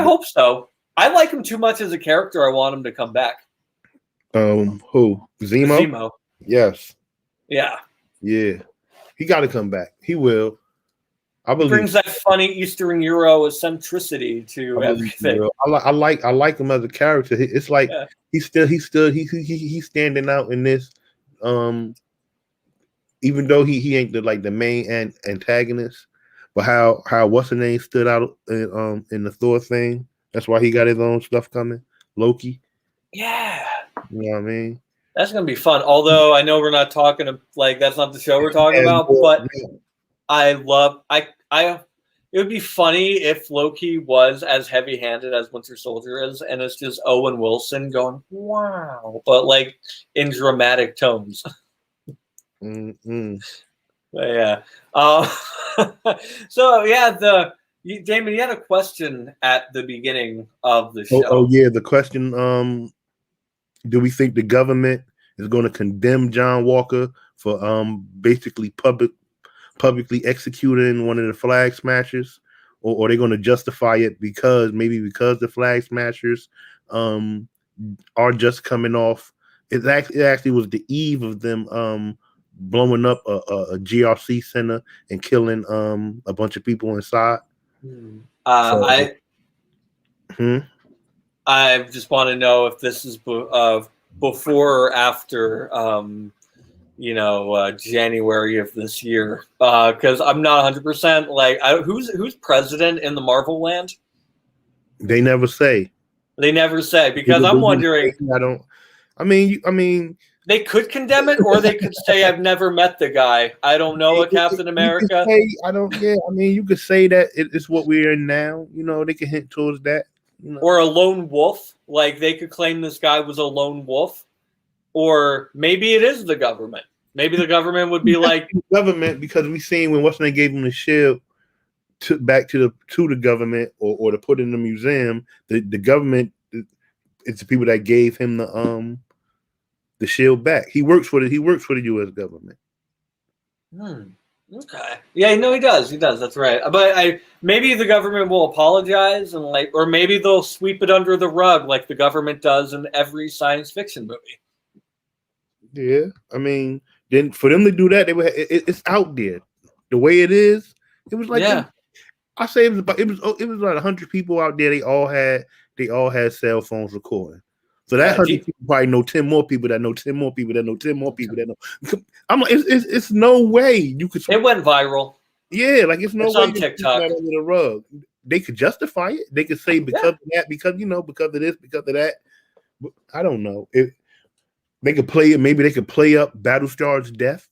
hope so. I like him too much as a character. I want him to come back. Who? Zemo? Zemo. Yes. Yeah. Yeah. He got to come back. He will. I believe. He brings that funny Eastern Euro eccentricity to everything. I like him as a character. It's like he's standing out in this. Even though he ain't the main antagonist, but how what's her name stood out in the Thor thing. That's why he got his own stuff coming. Loki. Yeah. You know what I mean? That's going to be fun. Although I know we're not talking that's not the show we're talking about, but it would be funny if Loki was as heavy-handed as Winter Soldier is, and it's just Owen Wilson going, wow, but in dramatic tones. Mm-hmm. But yeah. So yeah, Damon, you had a question at the beginning of the show. Oh yeah, the question: do we think the government is going to condemn John Walker for basically publicly executing one of the flag smashers, or are they going to justify it because the flag smashers are just coming off? It actually was the eve of them blowing up a GRC center and killing a bunch of people inside. I just want to know if this is before or after January of this year, because I'm not 100% like who's president in the Marvel land. They never say. They never say, because I'm wondering. I mean, they could condemn it, or they could say, "I've never met the guy. I don't know a Captain America." You could say that it's what we're in now. They can hint towards that. Or a lone wolf, like they could claim this guy was a lone wolf, or maybe it is the government. Maybe the government would be like government, because we seen when Washington gave him the shield back to the government, or to put in the museum. The government, it's the people that gave him the shield back. He works for the U.S. government. Okay. Yeah, no, he does. He does. That's right. But maybe the government will apologize or maybe they'll sweep it under the rug like the government does in every science fiction movie. Yeah, I mean, then for them to do that, it's out there. The way it is, it was like I say it was like 100 people out there. They all had cell phones recording. So that 100 people probably know 10 more people that know 10 more people that know 10 more people that know. I'm like, it's no way you could. It went viral. Yeah, like it's no way on TikTok under the rug. They could justify it. They could say because of that, because because of this, because of that. I don't know. They could play it. Maybe they could play up Battlestar's death.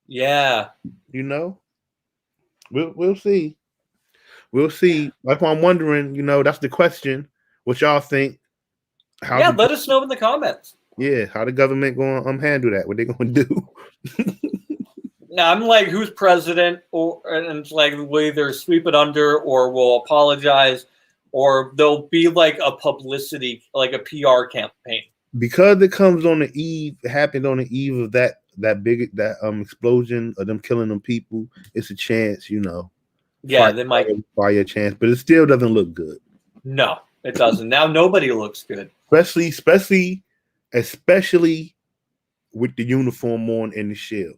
Yeah, we'll see. We'll see. Like I'm wondering. That's the question. What y'all think? Let us know in the comments. Yeah, how the government going to handle that? What they going to do? Now I'm like, who's president? And it's like, will either sweep it under, or will apologize, or there'll be like a publicity, like a PR campaign. Because it happened on the eve of that big explosion of them killing them people. It's a chance, Yeah, they might fire a chance, but it still doesn't look good. No, it doesn't. Now nobody looks good. Especially with the uniform on and the shield.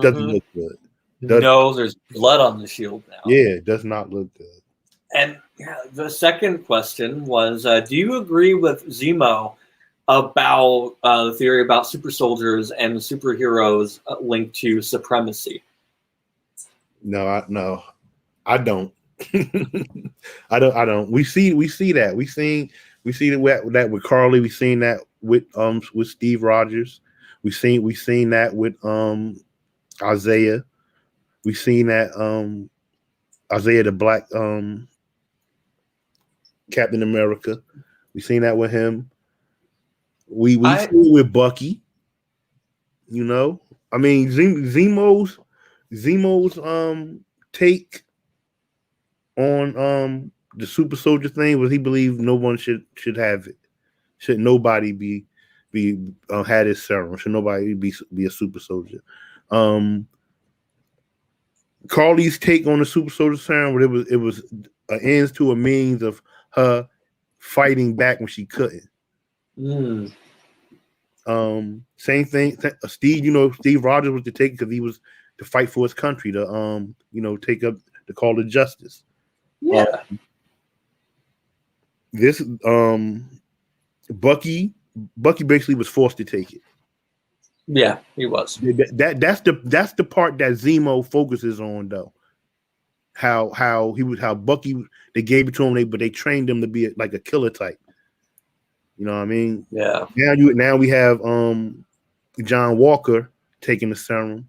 Doesn't look good. There's blood on the shield now. Yeah, it does not look good. And the second question was, do you agree with Zemo about the theory about super soldiers and superheroes linked to supremacy? No, I don't. I don't. We see that. We see that with Carly. We seen that with Steve Rogers. We seen that with Isaiah. We seen that Isaiah the Black Captain America. We seen that with him. We see it with Bucky. I mean, Zemo's take on the super soldier thing was he believed no one should have it. Should nobody be had his serum? Should nobody be a super soldier? Carly's take on the super soldier serum, it was an ends to a means of her fighting back when she couldn't. Same thing. Steve Rogers was to take because he was to fight for his country to take up the call to justice. Yeah. This Bucky basically was forced to take it. Yeah, he was. That's the part that Zemo focuses on, though. How Bucky, they gave it to him, but they trained him to be like a killer type. You know what I mean? Yeah. Now we have John Walker taking the serum,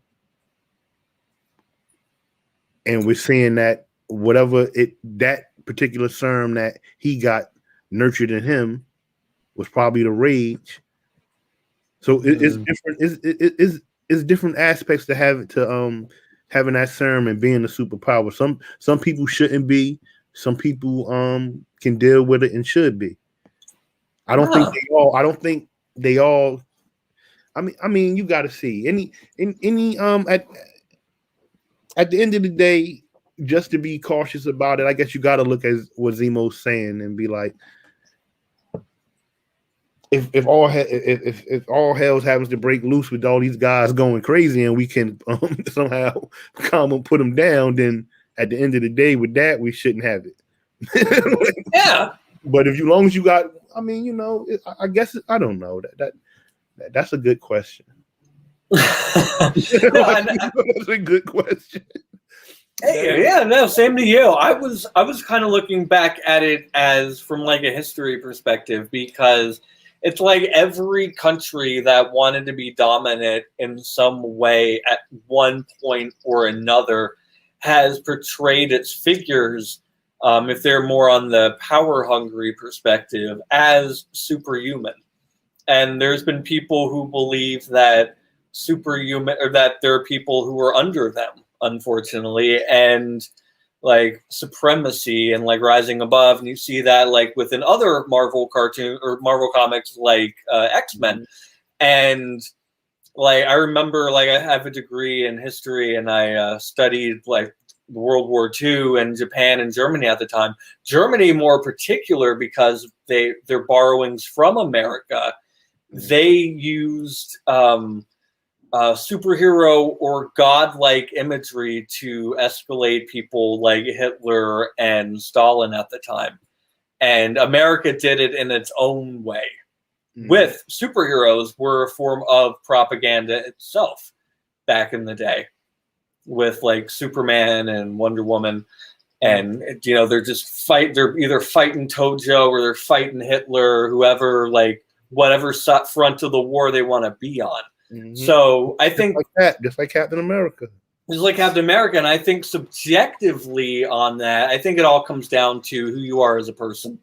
and we're seeing that that particular serum that he got nurtured in him was probably the rage. So it's different. It's different aspects to have having that serum and being a superpower. Some people shouldn't be. Some people can deal with it and should be. I don't think they all. I mean, you got to see at the end of the day, just to be cautious about it. I guess you got to look at what Zemo's saying and be like, if all hell happens to break loose with all these guys going crazy and we can somehow calm and put them down, then at the end of the day, with that, we shouldn't have it. Yeah. But as long as you got, I guess I don't know. That's a good question. That's a good question. Hey, yeah, no, same to you. I was kind of looking back at it as from like a history perspective, because it's like every country that wanted to be dominant in some way at one point or another has portrayed its figures, if they're more on the power hungry perspective, as superhuman. And there's been people who believe that superhuman, or that there are people who are under them, unfortunately, and like supremacy and like rising above. And you see that like within other Marvel cartoon or Marvel comics, like X-Men. And like I remember, like I have a degree in history, and I studied like World War II and Japan and Germany at the time. Germany more particular, because their borrowings from America, they used superhero or godlike imagery to escalate people like Hitler and Stalin at the time. And America did it in its own way. With superheroes were a form of propaganda itself back in the day, with like Superman and Wonder Woman. And, you know, they're either fighting Tojo or they're fighting Hitler or whoever, like whatever front of the war they want to be on. So I think just like Captain America. Just like Captain America, and I think subjectively on that, I think it all comes down to who you are as a person.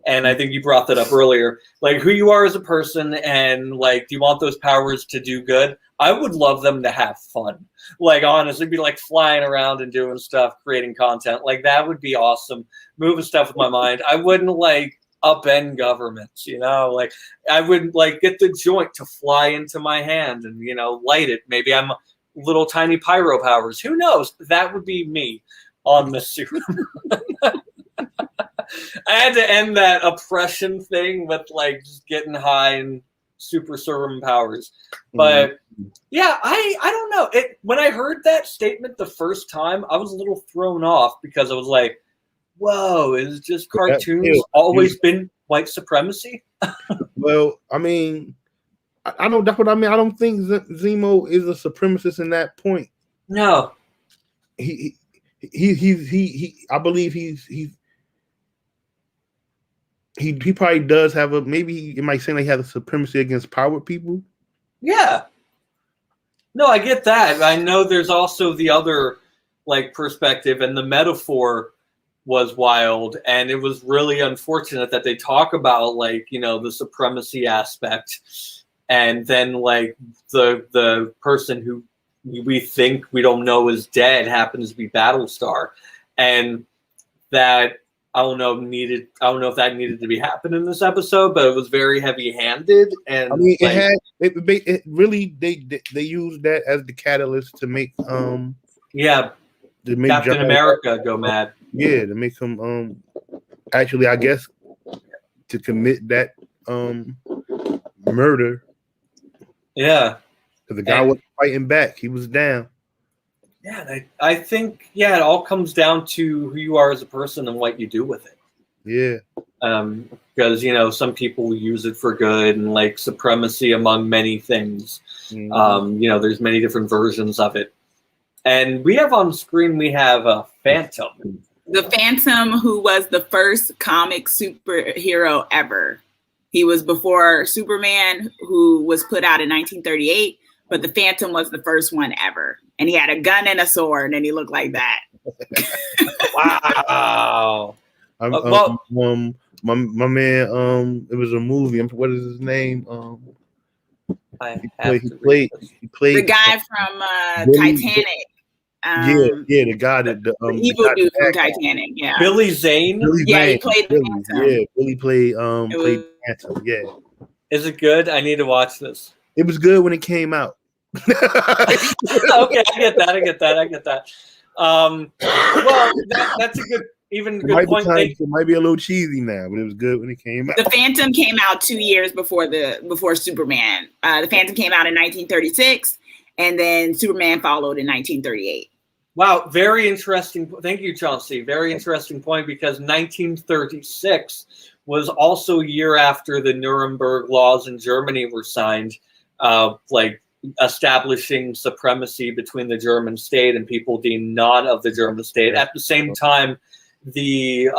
And I think you brought that up earlier, like who you are as a person, and like, do you want those powers to do good? I would love them to have fun. Like honestly, be like flying around and doing stuff, creating content. Like that would be awesome. Moving stuff with my mind. I wouldn't like upend governments, you know, like I would like get the joint to fly into my hand and, you know, light it. Maybe I'm little tiny pyro powers. Who knows? That would be me on the suit. I had to end that oppression thing with like just getting high and super serum powers. But yeah, I don't know. When I heard that statement the first time, I was a little thrown off, because I was like, whoa, is just cartoons always been white supremacy? Well, I mean, I don't. That's what I mean. I don't think Zemo is a supremacist in that point. No, he. I believe he probably does have a, maybe it might seem like he has a supremacy against power people. Yeah. No, I get that. I know there's also the other like perspective, and the metaphor was wild, and it was really unfortunate that they talk about like, you know, the supremacy aspect, and then like the person who we think we don't know is dead happens to be Battlestar, and that I don't know if that needed to be happening in this episode, but it was very heavy-handed. And I mean, it really they used that as the catalyst to make Captain America go mad. Yeah, to make him actually, I guess, to commit that murder. Yeah. Because the guy wasn't fighting back. He was down. Yeah, and I think, it all comes down to who you are as a person and what you do with it. Yeah. Because, you know, some people use it for good, and like supremacy among many things. You know, there's many different versions of it. And we have on screen, we have a Phantom. The Phantom, who was the first comic superhero ever. He was before Superman, who was put out in 1938, but the Phantom was the first one ever. And he had a gun and a sword, and he looked like that. Wow. My man, it was a movie. What is his name? He played the guy from Titanic. The guy that the evil dude from Titanic. Yeah, Billy Zane. He played Billy. Phantom. Yeah, Billy played Phantom. Yeah. Is it good? I need to watch this. It was good when it came out. Okay, I get that. Well, that's a good point. It might be a little cheesy now, but it was good when it came out. The Phantom came out 2 years before Superman. The Phantom came out in 1936, and then Superman followed in 1938. Wow, very interesting. Thank you, Chauncey. Very interesting point, because 1936 was also a year after the Nuremberg laws in Germany were signed. Like establishing supremacy between the German state and people deemed not of the German state. At the same time, the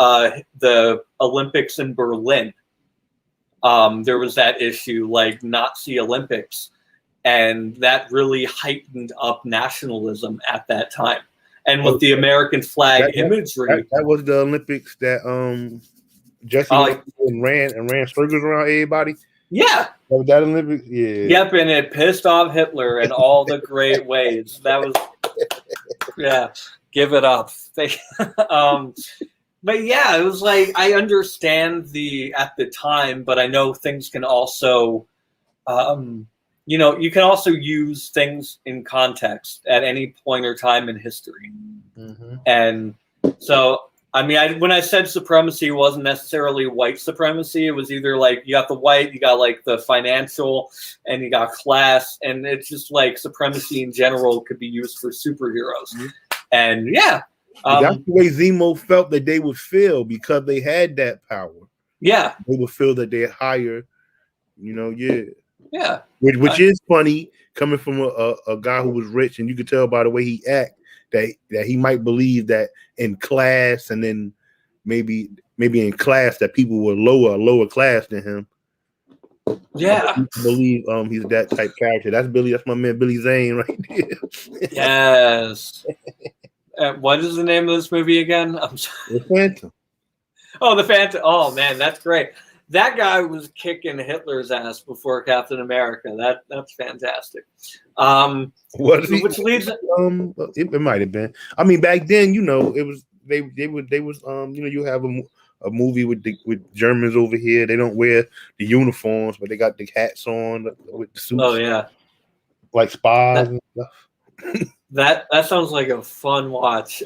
Olympics in Berlin, there was that issue, like Nazi Olympics, and that really heightened up nationalism at that time. And with the American flag imagery, that was the Olympics that Jesse ran circles around everybody. Yeah. Was that Olympics? Yeah. Yep, and it pissed off Hitler in all the great ways. That was, yeah, give it up. But yeah, it was like, I understand at the time, but I know things can also, you can also use things in context at any point or time in history. Mm-hmm. And so, I mean, when I said supremacy, it wasn't necessarily white supremacy. It was either like you got the white, you got like the financial, and you got class. And it's just like supremacy in general could be used for superheroes. Mm-hmm. And yeah. That's the way Zemo felt that they would feel because they had that power. Yeah. They would feel that they're higher, yeah. Yeah. Which is funny coming from a guy who was rich, and you could tell by the way he act that he might believe that in class, and then maybe in class that people were lower class than him. Yeah. I believe he's that type character. That's my man Billy Zane right there. Yes. What is the name of this movie again? I'm sorry. The Phantom. Oh, The Phantom. Oh man, that's great. That guy was kicking Hitler's ass before Captain America. That's fantastic. Which leads it might have been. I mean, back then, it was they was you have a movie with Germans over here. They don't wear the uniforms, but they got the hats on with the suits. Oh yeah, like spies and stuff. That sounds like a fun watch.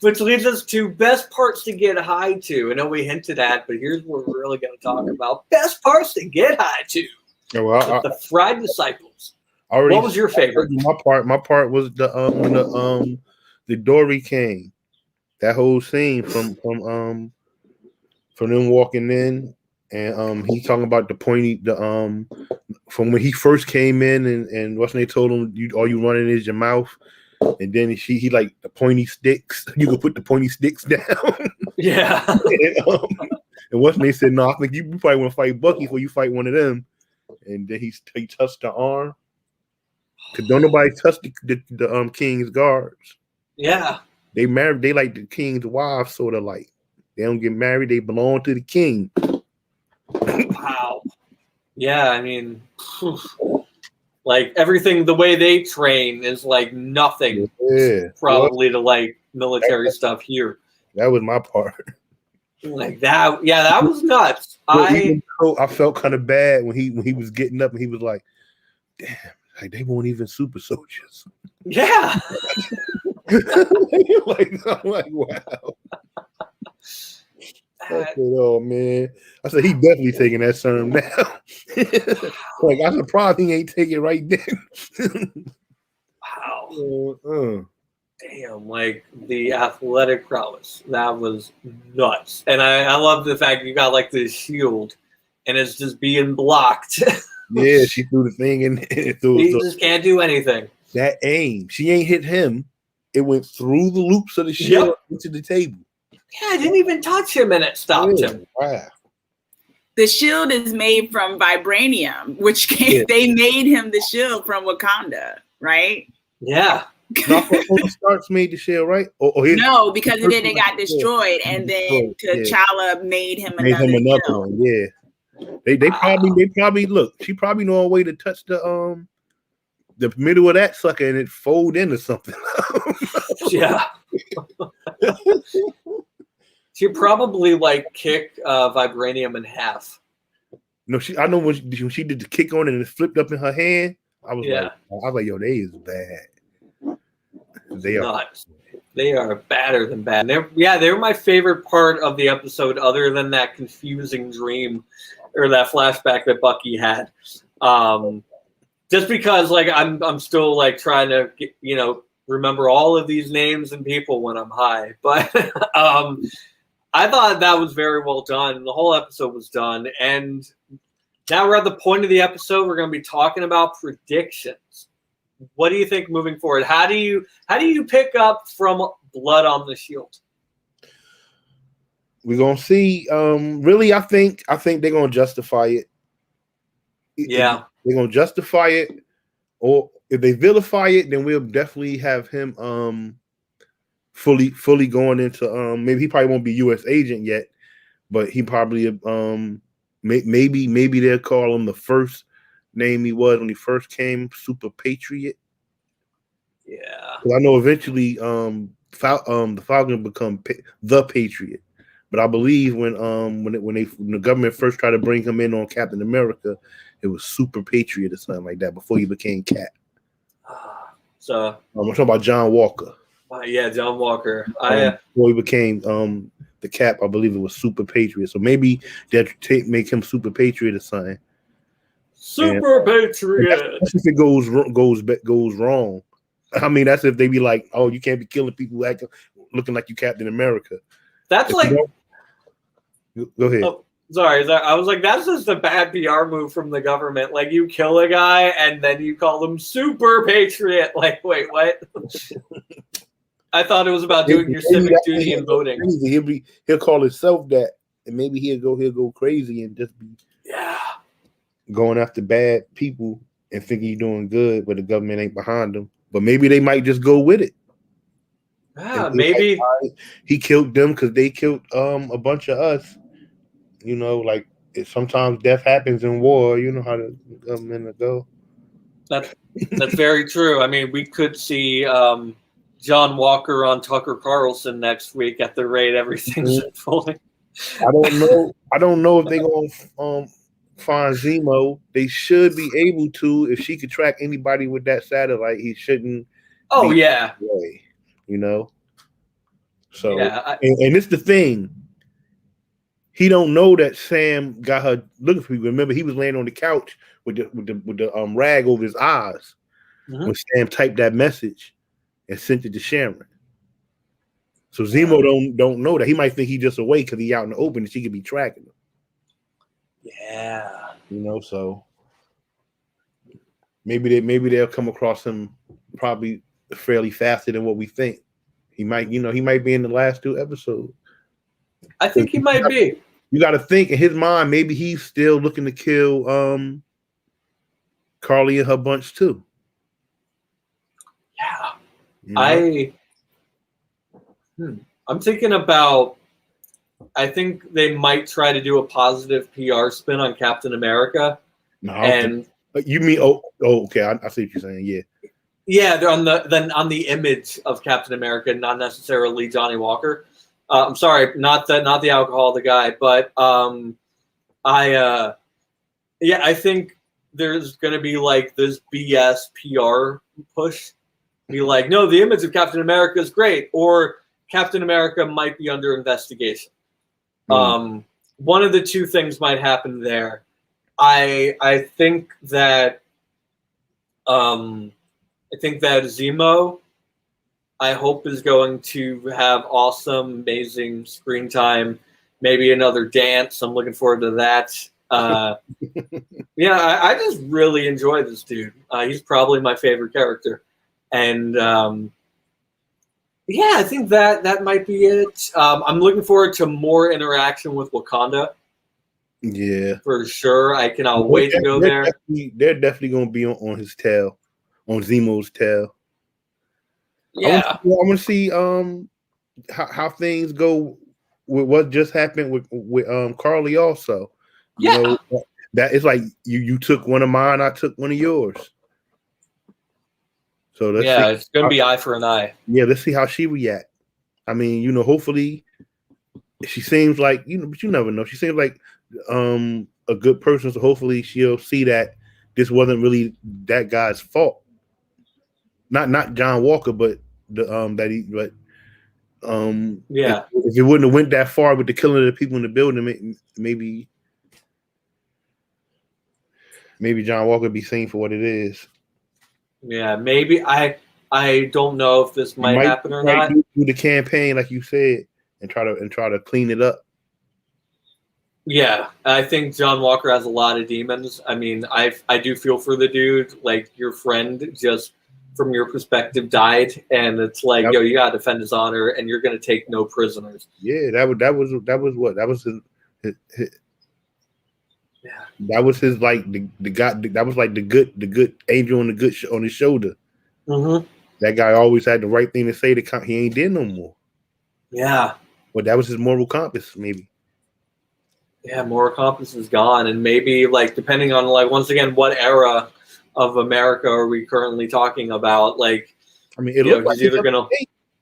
Which leads us to best parts to get high to. I know we hinted at, but here's what we're really going to talk about. Best parts to get high to. Yeah, well, the Fried Disciples. What was your favorite? My part was the Dory came. That whole scene from them walking in. And he's talking about from when he first came in and they told him all you running is your mouth, and then he like the pointy sticks. You can put the pointy sticks down. Yeah. and they said, no, I think you probably want to fight Bucky before you fight one of them. And then he touched the arm. Cause don't nobody touch the king's guards. Yeah. They married. They like the king's wives, sort of like. They don't get married. They belong to the king. Wow. Yeah, I mean, like everything, the way they train is like nothing probably to like military stuff here. That was my part. Like that, yeah, that was nuts. I felt kind of bad when he was getting up and he was like, damn, like they weren't even super soldiers. Yeah. I'm like, wow. I said, oh man! I said he definitely taking that serum now. Like I'm surprised he ain't taking it right then. Wow! Damn! Like the athletic prowess, that was nuts. And I love the fact you got like this shield, and it's just being blocked. Yeah, she threw the thing in. He just can't do anything. That aim, she ain't hit him. It went through the loops of the shield into the table. Yeah, I didn't even touch him and it stopped him. Wow. The shield is made from vibranium, which they made him the shield from Wakanda, right? Yeah. Tony Stark's made the shield, right? No, because then it got destroyed, and then T'Challa made him another one. Yeah. They probably look. She probably know a way to touch the middle of that sucker and it fold into something. Yeah. She probably like kick vibranium in half. No, I know when she did the kick on it and it flipped up in her hand. I was like, yo, they is bad. They are nuts. They are badder than bad. They were my favorite part of the episode, other than that confusing dream or that flashback that Bucky had. Just because like I'm still like trying to remember all of these names and people when I'm high, but I thought that was very well done. The whole episode was done, and Now we're at the point of the episode. We're going to be talking about predictions. What do you think moving forward? How do you pick up from Blood on the Shield? We're gonna see. Really, I think they're gonna justify it. Yeah, they're gonna justify it, or if they vilify it, then we'll definitely have him fully going into maybe he probably won't be U.S. agent yet, but he probably maybe they'll call him the first name he was when he first came, Super Patriot. Yeah, I know eventually the Falcon become the Patriot, but I believe when the government first tried to bring him in on Captain America, it was Super Patriot or something like that before he became Cap. So I'm talking about John Walker. Yeah, John Walker. Before he became the Cap, I believe it was Super Patriot. So maybe they'll make him Super Patriot or something. Super Patriot. That's if it goes wrong. I mean, that's if they be like, "Oh, you can't be killing people looking like you Captain America." That's like. Go ahead. Oh, sorry, I was like, that's just a bad PR move from the government. Like, you kill a guy and then you call them Super Patriot. Like, wait, what? I thought it was about doing your civic duty and voting. He'll call himself that, and maybe he'll go crazy and just be going after bad people and thinking he's doing good, but the government ain't behind him. But maybe they might just go with it. Yeah, maybe he killed them because they killed a bunch of us. You know, like sometimes death happens in war. You know how the government go. That's very true. I mean, we could see John Walker on Tucker Carlson next week at the rate everything's unfolding. I don't know if they're gonna find Zemo. They should be able to. If she could track anybody with that satellite, he shouldn't. Oh yeah. Away, you know. So yeah, and it's the thing. He don't know that Sam got her looking for you. Remember, he was laying on the couch with the rag over his eyes when Sam typed that message and sent it to Sharon. So Zemo don't know that. He might think he's just away because he's out in the open and she could be tracking him. Yeah, you know. So maybe they'll come across him probably fairly faster than what we think. He might be in the last 2 episodes. I think he might be. You got to think in his mind, maybe he's still looking to kill Carly and her bunch too. Yeah, you know? I'm thinking about. I think they might try to do a positive PR spin on Captain America. No, and you mean okay? I see what you're saying. Yeah, they're on the image of Captain America, not necessarily Johnny Walker. I'm sorry, not the alcohol, the guy, but I think there's gonna be like this BS PR push. Be like, no, the image of Captain America is great, or Captain America might be under investigation. One of the two things might happen there. I think that Zemo, I hope, is going to have awesome, amazing screen time. Maybe another dance. I'm looking forward to that. Yeah, I just really enjoy this dude. He's probably my favorite character. And yeah, I think that might be it. I'm looking forward to more interaction with Wakanda. Yeah, for sure. I cannot wait to go there. They're definitely going to be on his tail, on Zemo's tail. Yeah, I want to see how things go with what just happened with Carly. Also, you know, that it's like you took one of mine, I took one of yours. So it's going to be eye for an eye. Yeah, let's see how she react. I mean, you know, hopefully she seems like, you know, but you never know. She seems like a good person, so hopefully she'll see that this wasn't really that guy's fault. Not John Walker, but if it wouldn't have went that far with the killing of the people in the building, maybe John Walker would be seen for what it is. Yeah, maybe. I don't know if this might happen or not. Do the campaign like you said and try to clean it up. Yeah, I think John Walker has a lot of demons. I mean, I do feel for the dude. Like, your friend just from your perspective died, and it's like, yo, you gotta defend his honor, and you're gonna take no prisoners. Yeah, that was his yeah. That was his, like, the guy. That was like the good angel on on his shoulder. Mm-hmm. That guy always had the right thing to say. He ain't did no more. Yeah, but that was his moral compass, maybe. Yeah, moral compass is gone, and maybe, like, depending on, like, once again, what era of America are we currently talking about? Like, I mean, it looks like he's either gonna.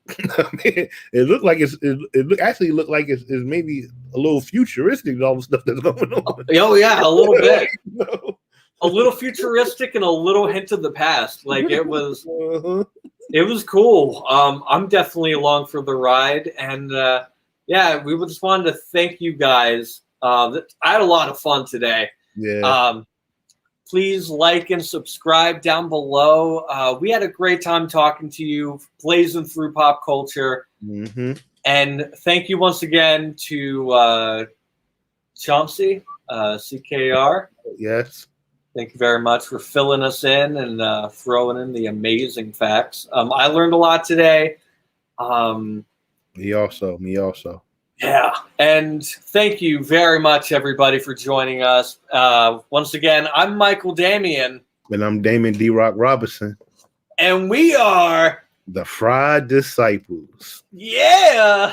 I mean, it actually looked like it's maybe a little futuristic, all the stuff that's going on. Oh yeah, a little bit. A little futuristic and a little hint of the past. Like, it was it was cool. I'm definitely along for the ride, and yeah, we just wanted to thank you guys. I had a lot of fun today. Yeah. Please like and subscribe down below. We had a great time talking to you, blazing through pop culture. Mm-hmm. And thank you once again to Chauncey, CKR. Yes. Thank you very much for filling us in and throwing in the amazing facts. I learned a lot today. Me also. Yeah, and thank you very much, everybody, for joining us. Once again, I'm Michael Damian. And I'm Damon D. Rock Robinson. And we are the Fried Disciples. Yeah!